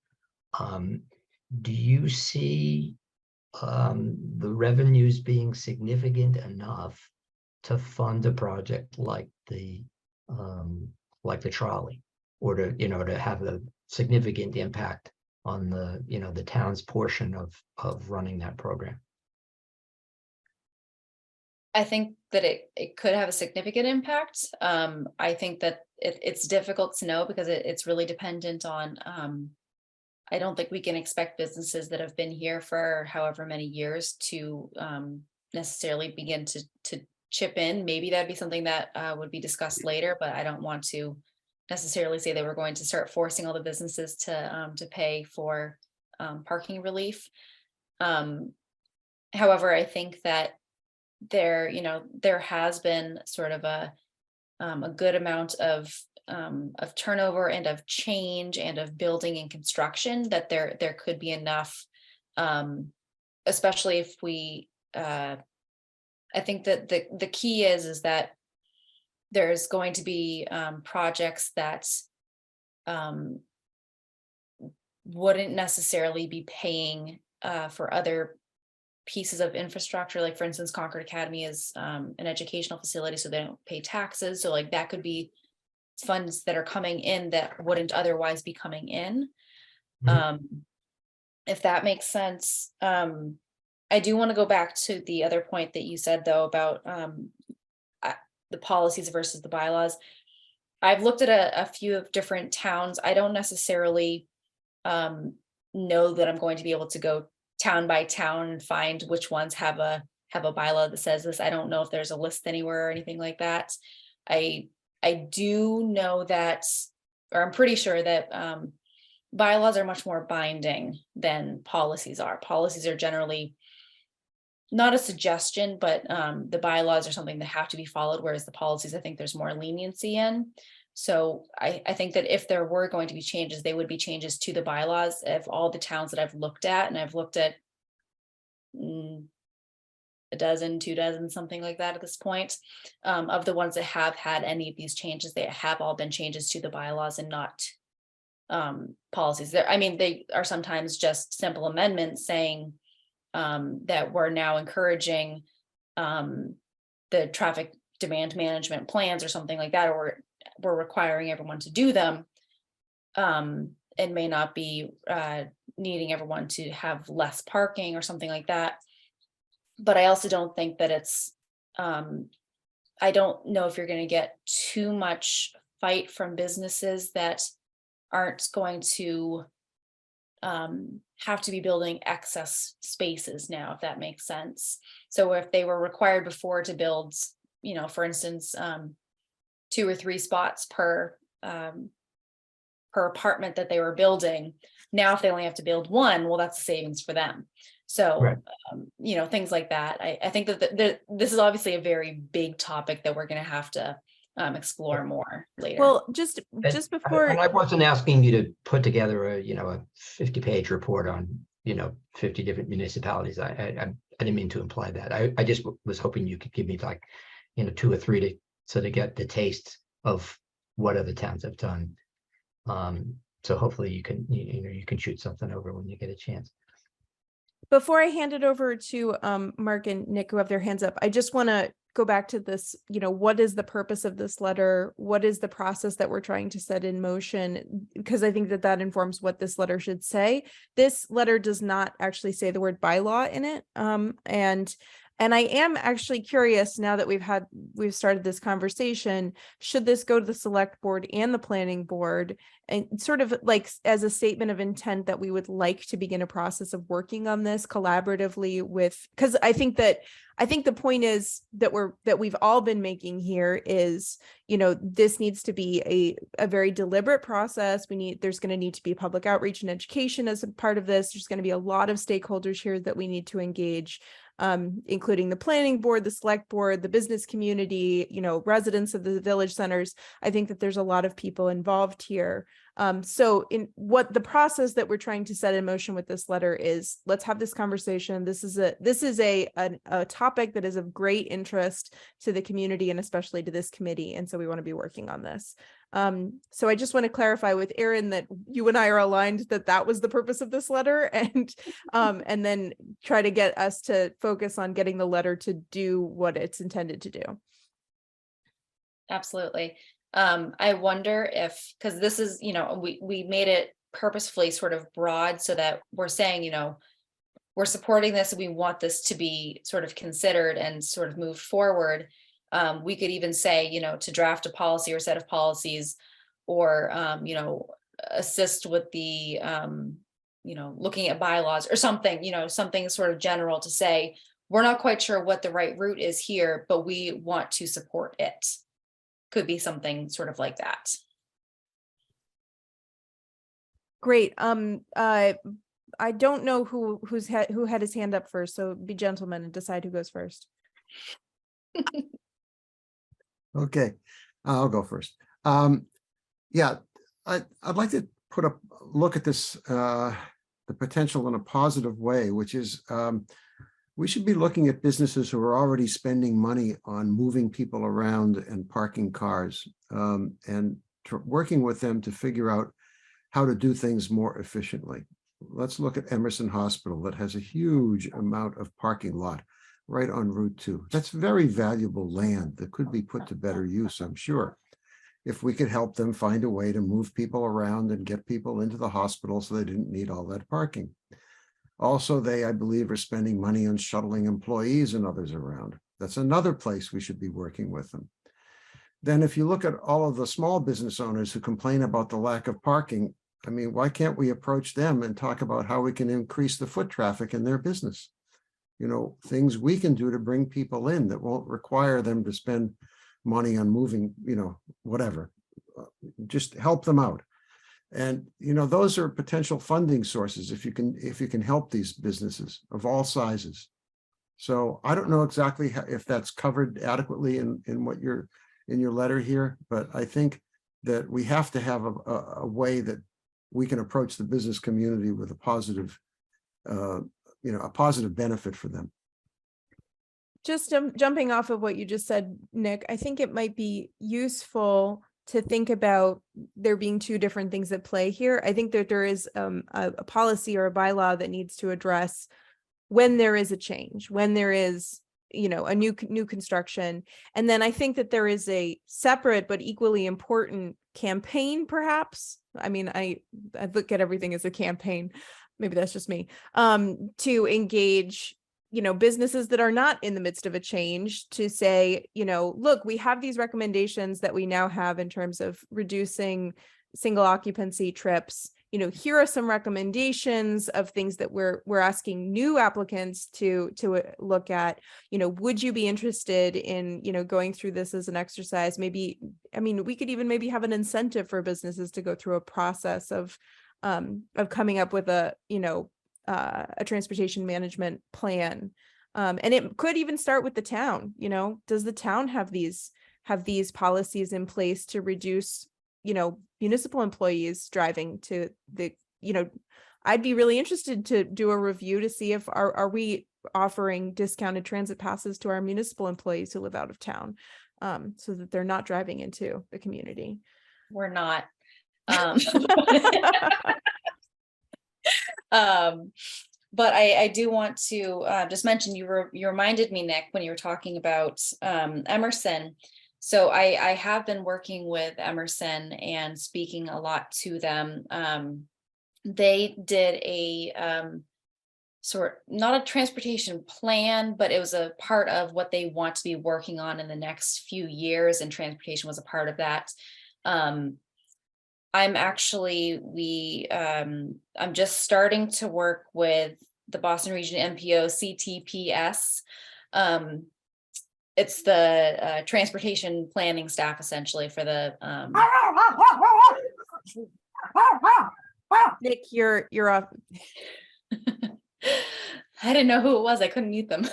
Speaker 3: do you see the revenues being significant enough to fund a project like the trolley, or to have a significant impact on the the town's portion of running that program?
Speaker 4: I think that it could have a significant impact. I think that it's difficult to know because it's really dependent on, I don't think we can expect businesses that have been here for however many years to necessarily begin to chip in. Maybe that'd be something that would be discussed later, but I don't want to necessarily say that we're going to start forcing all the businesses to pay for parking relief. However, I think that there has been sort of a good amount of turnover and of change and of building and construction, that there could be enough, especially if we, I think that the key is that there's going to be projects that wouldn't necessarily be paying for other pieces of infrastructure. Like, for instance, Concord Academy is an educational facility, so they don't pay taxes. So like that could be funds that are coming in that wouldn't otherwise be coming in. If that makes sense. I do want to go back to the other point that you said, though, about the policies versus the bylaws. I've looked at a few of different towns. I don't necessarily know that I'm going to be able to go town by town and find which ones have a bylaw that says this. I don't know if there's a list anywhere or anything like that. I do know that, or I'm pretty sure that bylaws are much more binding than policies are. Policies are generally not a suggestion, but the bylaws are something that have to be followed, whereas the policies, I think there's more leniency in. So I think that if there were going to be changes, they would be changes to the bylaws. If all the towns that I've looked at, and I've looked at a dozen, 2 dozen, something like that at this point, of the ones that have had any of these changes, they have all been changes to the bylaws and not policies. There, I mean, they are sometimes just simple amendments saying that we're now encouraging the traffic demand management plans or something like that, or we're requiring everyone to do them, and may not be needing everyone to have less parking or something like that. But I also don't think that it's, I don't know if you're going to get too much fight from businesses that aren't going to have to be building excess spaces now, if that makes sense. So if they were required before to build, you know, for instance, 2 or 3 spots per apartment that they were building, now if they only have to build 1, well, that's a savings for them. So,
Speaker 3: Right.
Speaker 4: you know, things like that. I think that this is obviously a very big topic that we're going to have to explore more later.
Speaker 1: Well, just
Speaker 3: And
Speaker 1: before,
Speaker 3: I wasn't asking you to put together a, a 50-page report on, 50 different municipalities. I didn't mean to imply that. I just was hoping you could give me like, 2 or 3 to sort of get the taste of what other towns have done. So hopefully you can, you can shoot something over when you get a chance.
Speaker 1: before I hand it over to Mark and Nick, who have their hands up, I just want to go back to this, what is the purpose of this letter? What is the process that we're trying to set in motion? Because I think that that informs what this letter should say. This letter does not actually say the word bylaw in it. And I am actually curious, now that we've started this conversation, should this go to the select board and the planning board, and sort of like as a statement of intent that we would like to begin a process of working on this collaboratively with, because I think the point is that we've all been making here is, this needs to be a very deliberate process. There's going to need to be public outreach and education as a part of this. There's going to be a lot of stakeholders here that we need to engage, including the planning board, the select board, the business community, residents of the village centers. I think that there's a lot of people involved here. So in what the process that we're trying to set in motion with this letter is, let's have this conversation. This is a topic that is of great interest to the community and especially to this committee. And so we want to be working on this. So I just want to clarify with Erin that you and I are aligned that was the purpose of this letter, and then try to get us to focus on getting the letter to do what it's intended to do.
Speaker 4: Absolutely. I wonder if, because this is, we made it purposefully sort of broad so that we're saying, we're supporting this and we want this to be sort of considered and sort of moved forward. We could even say, to draft a policy or set of policies, or, assist with the, looking at bylaws or something, something sort of general to say, we're not quite sure what the right route is here, but we want to support it. Could be something sort of like that.
Speaker 1: Great. I don't know who had his hand up first, so be gentlemen and decide who goes first.
Speaker 2: Okay, I'll go first. Yeah, I'd like to look at this, the potential in a positive way, which is we should be looking at businesses who are already spending money on moving people around and parking cars, and working with them to figure out how to do things more efficiently. Let's look at Emerson Hospital that has a huge amount of parking lot right on Route 2. That's very valuable land that could be put to better use, I'm sure, if we could help them find a way to move people around and get people into the hospital so they didn't need all that parking. Also, they, I believe, are spending money on shuttling employees and others around. That's another place we should be working with them. Then if you look at all of the small business owners who complain about the lack of parking, I mean, why can't we approach them and talk about how we can increase the foot traffic in their business? Things we can do to bring people in that won't require them to spend money on moving, whatever, just help them out. And, those are potential funding sources if you can help these businesses of all sizes. So I don't know exactly if that's covered adequately in what in your letter here, but I think that we have to have a way that we can approach the business community with a positive, a positive benefit for them.
Speaker 1: Just jumping off of what you just said, Nick, I think it might be useful to think about there being two different things at play here. I think that there is a policy or a bylaw that needs to address when there is a change, when there is, a new construction. And then I think that there is a separate but equally important campaign, perhaps. I mean, I look at everything as a campaign. Maybe that's just me, to engage businesses that are not in the midst of a change, to say, look, we have these recommendations that we now have in terms of reducing single occupancy trips. Here are some recommendations of things that we're asking new applicants to look at. Would you be interested in, going through this as an exercise? Maybe, we could even maybe have an incentive for businesses to go through a process of coming up with a transportation management plan. And it could even start with the town. Does the town have these policies in place to reduce, municipal employees driving to the, I'd be really interested to do a review to see if are we offering discounted transit passes to our municipal employees who live out of town, so that they're not driving into the community.
Speaker 4: We're not. But I do want to just mention, you reminded me, Nick, when you were talking about Emerson. So I have been working with Emerson and speaking a lot to them. They did a not a transportation plan, but it was a part of what they want to be working on in the next few years, and transportation was a part of that. I'm just starting to work with the Boston Region MPO CTPS. It's the transportation planning staff, essentially, for the
Speaker 1: Nick, you're off.
Speaker 4: I didn't know who it was. I couldn't mute them.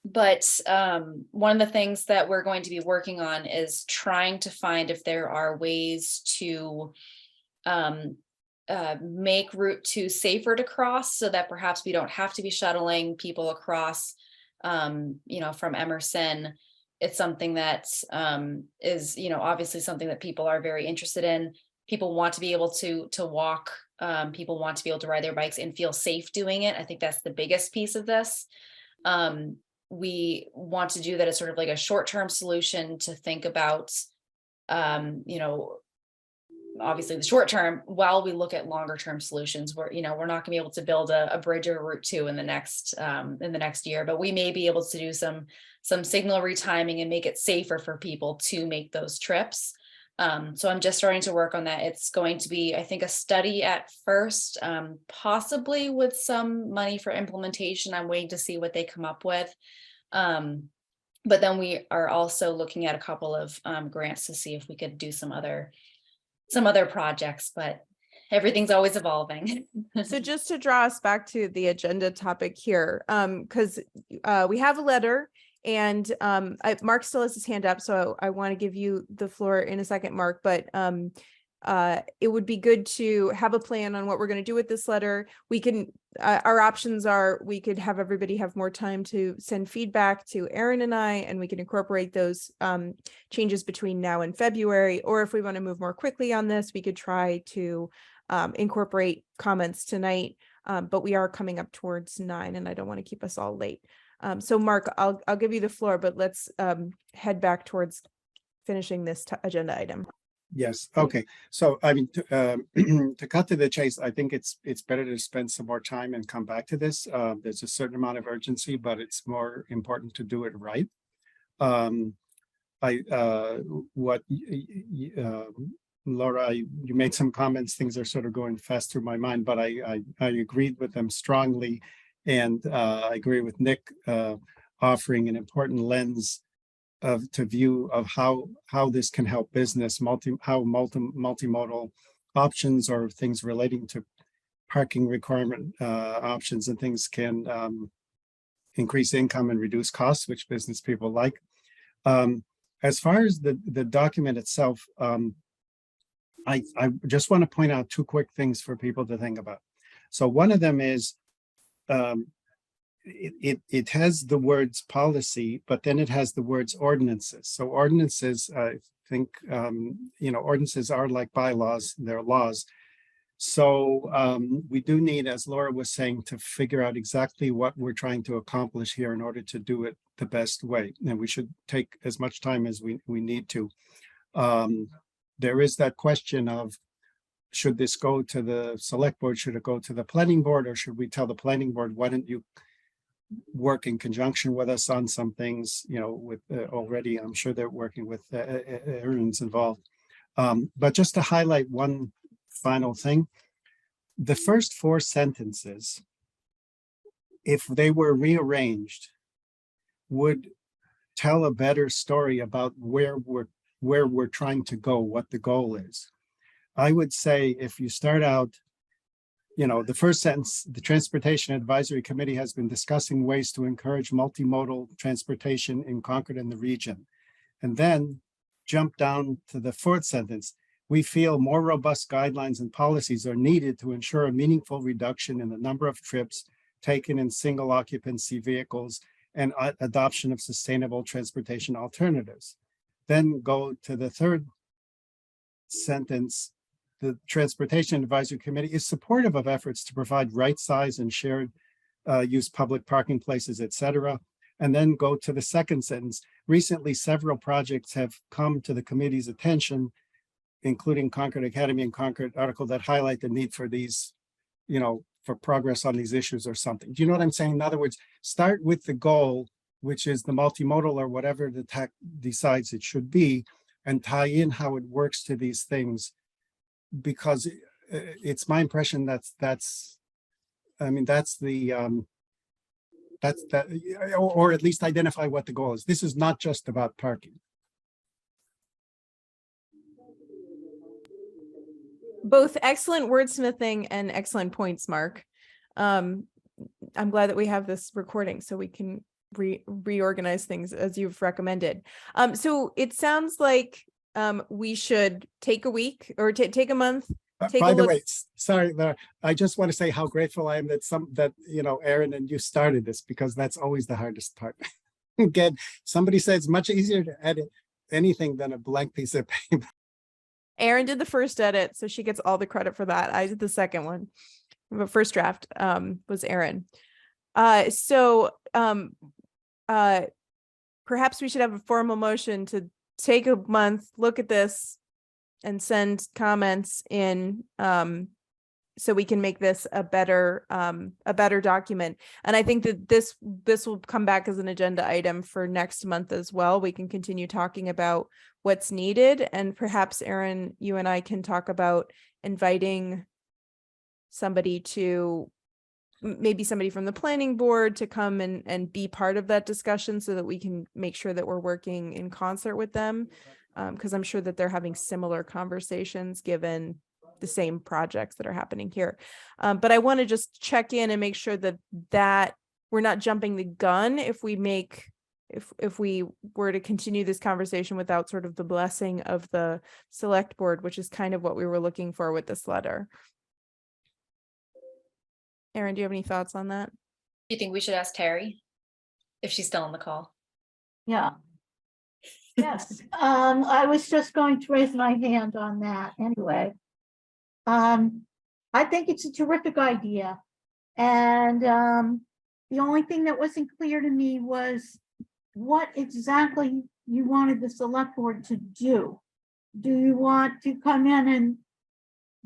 Speaker 4: But one of the things that we're going to be working on is trying to find if there are ways to make Route 2 safer to cross, so that perhaps we don't have to be shuttling people across, from Emerson. It's something that is, obviously something that people are very interested in. People want to be able to walk. People want to be able to ride their bikes and feel safe doing it. I think that's the biggest piece of this. We want to do that as sort of like a short-term solution to think about, obviously the short term, while we look at longer term solutions where, we're not gonna be able to build a bridge or Route 2 in the next year, but we may be able to do some signal retiming and make it safer for people to make those trips. So I'm just starting to work on that. It's going to be, I think, a study at first, possibly with some money for implementation. I'm waiting to see what they come up with. But then we are also looking at a couple of grants to see if we could do some other projects, but everything's always evolving.
Speaker 1: So just to draw us back to the agenda topic here, because we have a letter, and Mark still has his hand up, so I want to give you the floor in a second, Mark, but it would be good to have a plan on what we're going to do with this letter. We can, our options are, we could have everybody have more time to send feedback to Aaron and I, and we can incorporate those changes between now and February. Or if we want to move more quickly on this, we could try to incorporate comments tonight. But we are coming up towards 9, and I don't want to keep us all late. So Mark, I'll give you the floor, but let's head back towards finishing this agenda item.
Speaker 5: Yes. Okay. So I mean, to cut to the chase, I think it's better to spend some more time and come back to this. There's a certain amount of urgency, but it's more important to do it right. Laura, you made some comments. Things are sort of going fast through my mind, but I agreed with them strongly, and I agree with Nick offering an important lens to view of how this can help business, multimodal options or things relating to parking requirement options and things can increase income and reduce costs, which business people like. as far as the document itself, I just want to point out two quick things for people to think about. So one of them is it has the words policy, but then it has the words ordinances. So ordinances, I think, ordinances are like bylaws, they're laws. So we do need, as Laura was saying, to figure out exactly what we're trying to accomplish here in order to do it the best way. And we should take as much time as we need to. There is that question of, should this go to the select board? Should it go to the planning board? Or should we tell the planning board, why don't you work in conjunction with us on some things, with already, I'm sure they're working with Aaron's involved. But just to highlight one final thing, the first 4 sentences, if they were rearranged, would tell a better story about where we're trying to go, what the goal is. I would say if you start out, the first sentence, the Transportation Advisory Committee has been discussing ways to encourage multimodal transportation in Concord and the region. And then jump down to the 4th sentence. We feel more robust guidelines and policies are needed to ensure a meaningful reduction in the number of trips taken in single occupancy vehicles and adoption of sustainable transportation alternatives. Then go to the 3rd sentence. The Transportation Advisory Committee is supportive of efforts to provide right size and shared use public parking places, etc. And then go to the 2nd sentence. Recently, several projects have come to the committee's attention, including Concord Academy and Concord article that highlight the need for these, for progress on these issues or something. Do you know what I'm saying? In other words, start with the goal, which is the multimodal or whatever the tech decides it should be, and tie in how it works to these things. Because it's my impression that's or at least identify what the goal is. This is not just about parking.
Speaker 1: Both excellent wordsmithing and excellent points, Mark. I'm glad that we have this recording so we can reorganize things as you've recommended. So it sounds like we should take a week or take a month.
Speaker 5: By the way, sorry, Laura, I just want to say how grateful I am that Aaron and you started this, because that's always the hardest part. Again, somebody said it's much easier to edit anything than a blank piece of paper.
Speaker 1: Aaron did the first edit, so she gets all the credit for that. I did the second one. The first draft was Aaron. Perhaps we should have a formal motion to take a month, look at this, and send comments in so we can make this a better document. And I think that this will come back as an agenda item for next month as well. We can continue talking about what's needed, and perhaps Aaron, you and I can talk about inviting somebody to, maybe somebody from the planning board, to come and be part of that discussion so that we can make sure that we're working in concert with them. Because I'm sure that they're having similar conversations given the same projects that are happening here. But I want to just check in and make sure that we're not jumping the gun if we were to continue this conversation without sort of the blessing of the select board, which is kind of what we were looking for with this letter. Aaron, do you have any thoughts on that?
Speaker 4: You think we should ask Terry if she's still on the call?
Speaker 7: Yeah. Yes, I was just going to raise my hand on that anyway. I think it's a terrific idea. And the only thing that wasn't clear to me was what exactly you wanted the select board to do. Do you want to come in and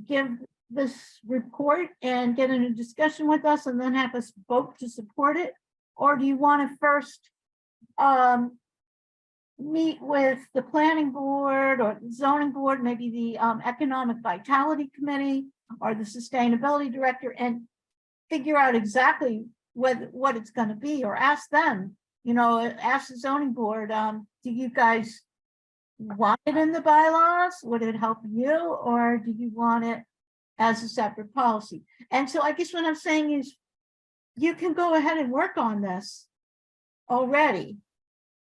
Speaker 7: give this report and get in a discussion with us and then have us vote to support it? Or do you want to first meet with the planning board or the zoning board, maybe the economic vitality committee or the sustainability director, and figure out exactly what it's going to be, or ask them, ask the zoning board, do you guys want it in the bylaws? Would it help you, or do you want it as a separate policy? And so I guess what I'm saying is you can go ahead and work on this already.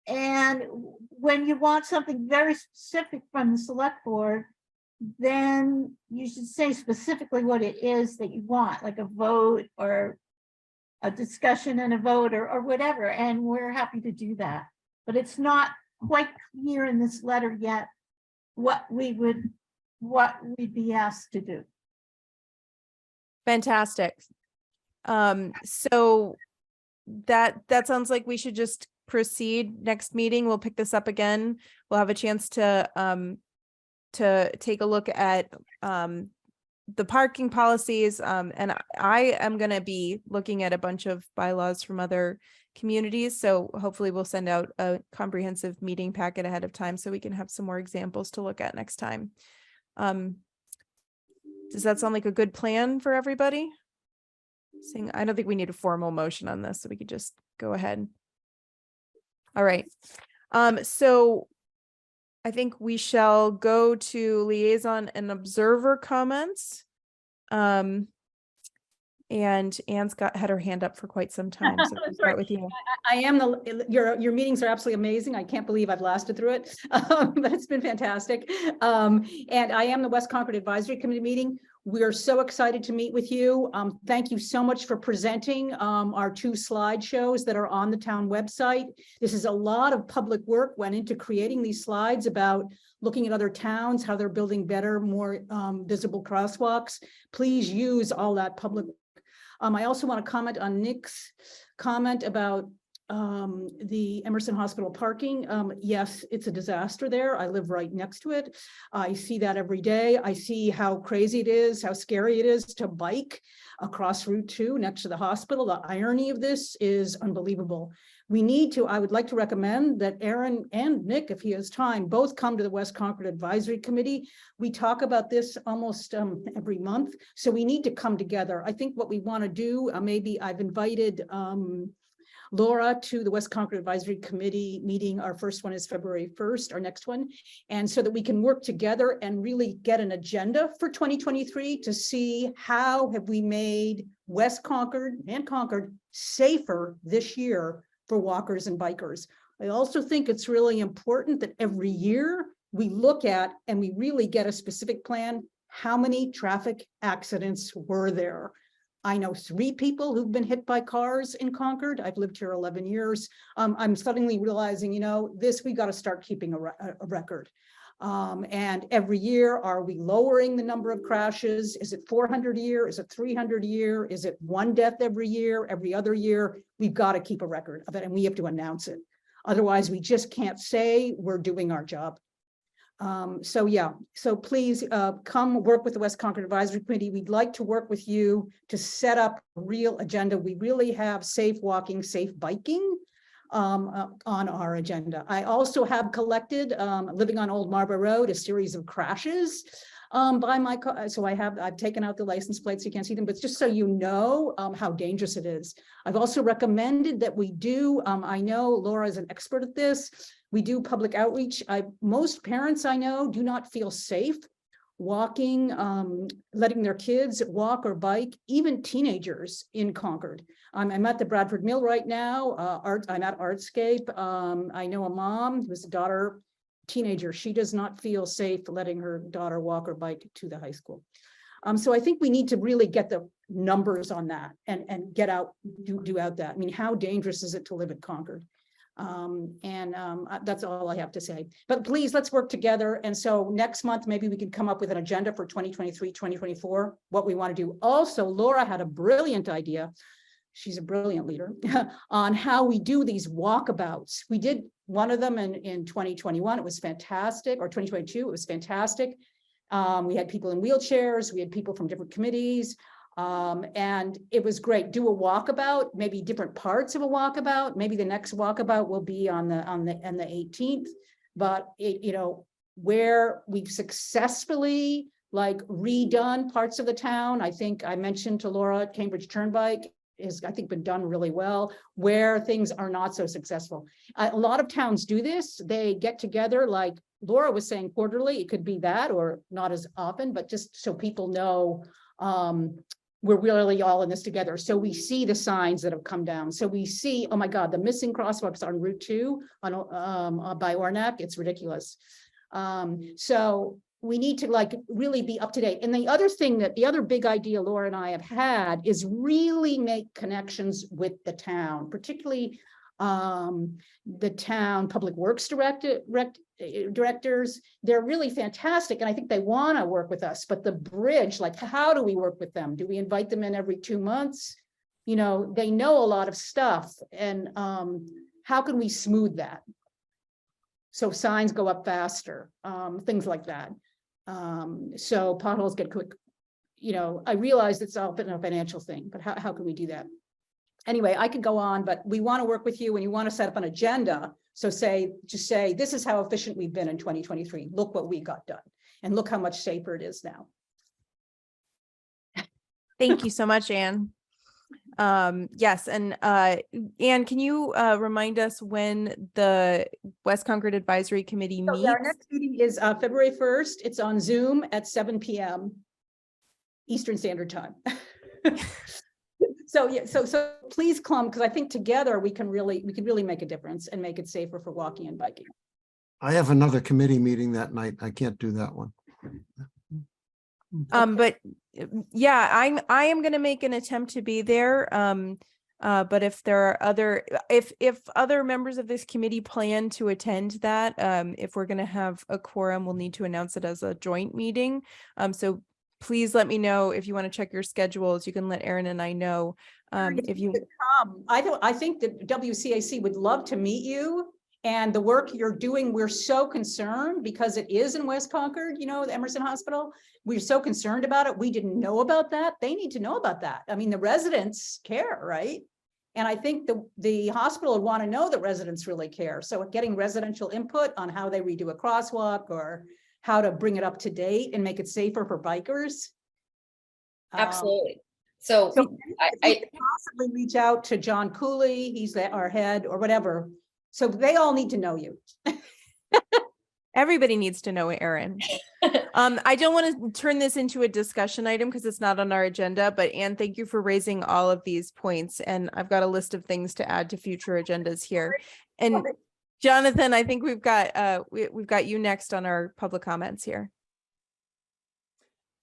Speaker 7: And when you want something very specific from the select board, then you should say specifically what it is that you want, like a vote or a discussion and a vote or whatever, and we're happy to do that. But it's not quite clear in this letter yet what we'd be asked to do.
Speaker 1: Fantastic. So that sounds like we should just proceed. Next meeting, we'll pick this up again. We'll have a chance to take a look at the parking policies. And I am going to be looking at a bunch of bylaws from other communities. So hopefully we'll send out a comprehensive meeting packet ahead of time so we can have some more examples to look at next time. Does that sound like a good plan for everybody? I don't think we need a formal motion on this, so we could just go ahead. All right. So I think we shall go to liaison and observer comments. And Anne's had her hand up for quite some time. So we'll start with you.
Speaker 6: I am your meetings are absolutely amazing. I can't believe I've lasted through it, but it's been fantastic. And I am the West Concord Advisory Committee meeting. We are so excited to meet with you. Thank you so much for presenting our 2 slideshows that are on the town website. This is a lot of public work went into creating these slides about looking at other towns, how they're building better, more visible crosswalks. Please use all that public. I also want to comment on Nick's comment about the Emerson Hospital parking. Yes, it's a disaster there. I live right next to it. I see that every day. I see how crazy it is, how scary it is to bike across Route 2 next to the hospital. The irony of this is unbelievable. I would like to recommend that Aaron and Nick, if he has time, both come to the West Concord Advisory Committee. We talk about this almost every month. So we need to come together. I think what we want to do, maybe I've invited Laura to the West Concord Advisory Committee meeting. Our first one is February 1st, our next one. And so that we can work together and really get an agenda for 2023 to see how have we made West Concord and Concord safer this year for walkers and bikers. I also think it's really important that every year we look at and we really get a specific plan. How many traffic accidents were there? I know 3 people who've been hit by cars in Concord. I've lived here 11 years. I'm suddenly realizing, we got to start keeping a record. And every year, are we lowering the number of crashes? Is it 400 a year? Is it 300 a year? Is it 1 death every year, every other year? We've got to keep a record of it and we have to announce it. Otherwise, we just can't say we're doing our job. So please come work with the West Concord Advisory Committee. We'd like to work with you to set up a real agenda. We really have safe walking, safe biking on our agenda. I also have collected, living on Old Marlborough Road, a series of crashes by my car. So I've taken out the license plates, so you can't see them, but just so you know how dangerous it is. I've also recommended that we do, I know Laura is an expert at this, we do public outreach. Most parents I know do not feel safe walking, letting their kids walk or bike, even teenagers in Concord. I'm at the Bradford Mill right now. I'm at Artscape. I know a mom who's a daughter, teenager. She does not feel safe letting her daughter walk or bike to the high school. So I think we need to really get the numbers on that and get out, do out that. I mean, how dangerous is it to live at Concord? That's all I have to say. But please, let's work together. And so next month, maybe we can come up with an agenda for 2023, 2024, what we want to do. Also, Laura had a brilliant idea. She's a brilliant leader on how we do these walkabouts. We did one of them in 2021. It was fantastic, or 2022. It was fantastic. We had people in wheelchairs. We had people from different committees. And it was great. Do a walkabout, maybe different parts of a walkabout. Maybe the next walkabout will be on the 18th, but where we've successfully redone parts of the town. I think I mentioned to Laura, Cambridge Turnpike is, I think, been done really well. Where things are not so successful, a lot of towns do this. They get together, like Laura was saying, quarterly. It could be that, or not as often, but just so people know we're really all in this together. So we see the signs that have come down. So we see, oh my God, the missing crosswalks on Route 2 on by Ornac, it's ridiculous. So we need to like really be up to date. And the other thing that the other big idea Laura and I have had is really make connections with the town, particularly the town public works directors. They're really fantastic. And I think they want to work with us, but the bridge, like, how do we work with them? Do we invite them in every 2 months? You know, they know a lot of stuff, and how can we smooth that? So signs go up faster, things like that. So potholes get quick. You know, I realize it's all been a financial thing, but how can we do that? Anyway, I could go on, but we want to work with you and you want to set up an agenda. So just say, this is how efficient we've been in 2023. Look what we got done and look how much safer it is now.
Speaker 1: Thank you so much, Anne. Yes, and Anne, can you remind us when the West Concord Advisory Committee
Speaker 6: So
Speaker 1: meets?
Speaker 6: yeah, our next meeting is February 1st. It's on Zoom at 7 p.m. Eastern Standard Time. So yeah, so please come, because I think together we can really make a difference and make it safer for walking and biking.
Speaker 2: I have another committee meeting that night. I can't do that one.
Speaker 1: But yeah, I am going to make an attempt to be there. But if there are if other members of this committee plan to attend that, if we're going to have a quorum, we'll need to announce it as a joint meeting. So please let me know if you want to check your schedules. You can let Erin and I know if you.
Speaker 6: I think that WCAC would love to meet you. And the work you're doing, we're so concerned because it is in West Concord, you know, the Emerson Hospital. We're so concerned about it. We didn't know about that. They need to know about that. I mean, the residents care, right? And I think the hospital would want to know that residents really care. So getting residential input on how they redo a crosswalk or how to bring it up to date and make it safer for bikers.
Speaker 4: Absolutely. So
Speaker 6: I could possibly reach out to John Cooley, he's our head or whatever. So they all need to know you.
Speaker 1: Everybody needs to know Erin. I don't want to turn this into a discussion item because it's not on our agenda, but Anne, thank you for raising all of these points. And I've got a list of things to add to future agendas here. And Jonathan, I think we've got you next on our public comments here.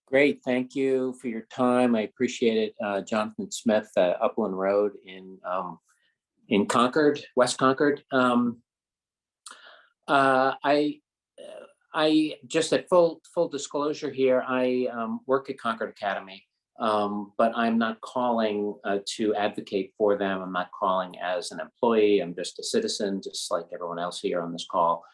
Speaker 8: Great, thank you for your time. I appreciate it. Jonathan Smith, Upland Road in Concord, West Concord. I just at full disclosure here, I work at Concord Academy, but I'm not calling to advocate for them. I'm not calling as an employee. I'm just a citizen, just like everyone else here on this call.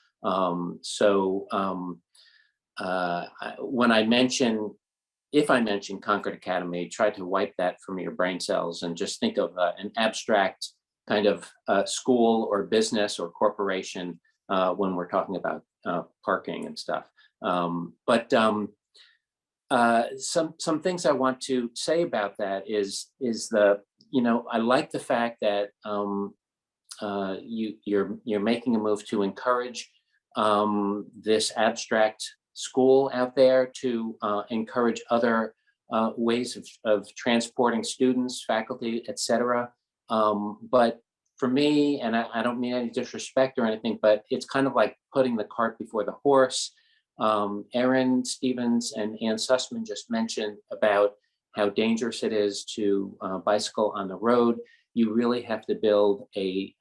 Speaker 8: If I mention Concord Academy, try to wipe that from your brain cells and just think of an abstract kind of school or business or corporation when we're talking about parking and stuff. Some things I want to say about that is I like the fact that you're making a move to encourage this abstract school out there, to encourage other ways of transporting students, faculty, etc. But for me, and I don't mean any disrespect or anything, but it's kind of like putting the cart before the horse. Erin Stevens and Ann Sussman just mentioned about how dangerous it is to bicycle on the road. You really have to build a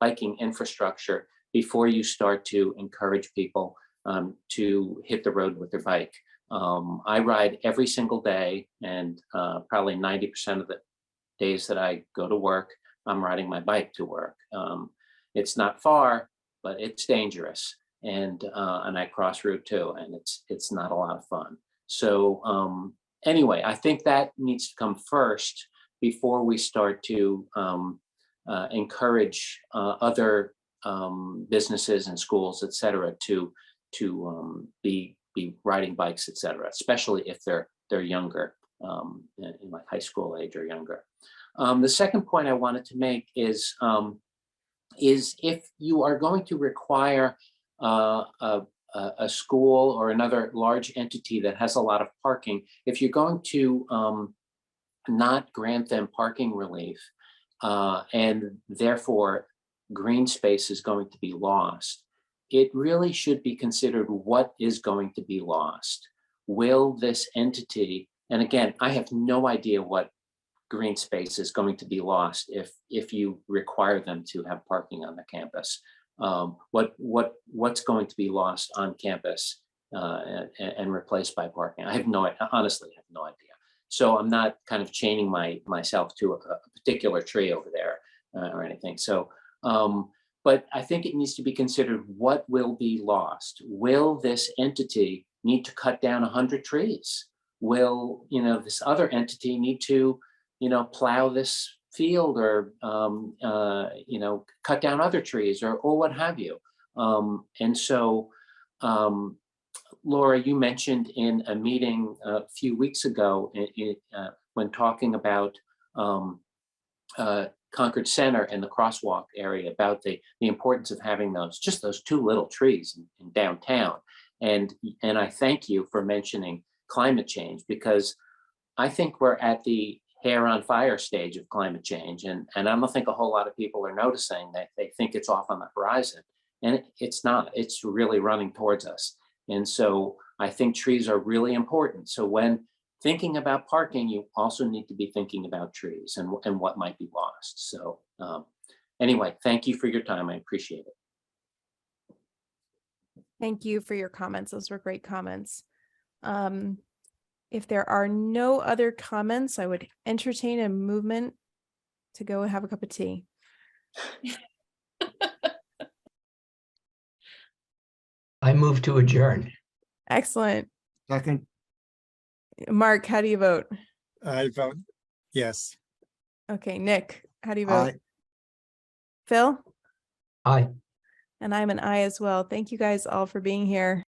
Speaker 8: biking infrastructure before you start to encourage people to hit the road with their bike. I ride every single day, and probably 90% of the days that I go to work, I'm riding my bike to work. It's not far, but it's dangerous, and I cross Route 2, and it's not a lot of fun. So anyway, I think that needs to come first before we start to encourage other businesses and schools, et cetera, to be riding bikes, et cetera, especially if they're younger, in like high school age or younger. The second point I wanted to make is if you are going to require a school or another large entity that has a lot of parking, if you're going to not grant them parking relief, and therefore green space is going to be lost, it really should be considered what is going to be lost. Will this entity, and again, I have no idea what green space is going to be lost if you require them to have parking on the campus. What's going to be lost on campus and replaced by parking? I have honestly have no idea. So I'm not kind of chaining myself to a particular tree over there or anything. So, but I think it needs to be considered what will be lost. Will this entity need to cut down 100 trees? Will, this other entity need to, plow this field or, cut down other trees or what have you? And so, Laura, you mentioned in a meeting a few weeks ago when talking about Concord Center and the crosswalk area about the importance of having those 2 little trees in downtown. And I thank you for mentioning climate change, because I think we're at the hair on fire stage of climate change. And I don't think a whole lot of people are noticing that. They think it's off on the horizon, and it's not. It's really running towards us. And so I think trees are really important. So when thinking about parking, you also need to be thinking about trees and what might be lost. So anyway, thank you for your time. I appreciate it.
Speaker 1: Thank you for your comments. Those were great comments. If there are no other comments, I would entertain a movement to go have a cup of tea.
Speaker 3: I move to adjourn.
Speaker 1: Excellent.
Speaker 2: Second,
Speaker 1: Mark, how do you vote?
Speaker 5: I vote yes.
Speaker 1: Okay, Nick, how do you vote?
Speaker 2: aye.
Speaker 1: Phil?
Speaker 3: Aye.
Speaker 1: And I'm an aye as well. Thank you guys all for being here.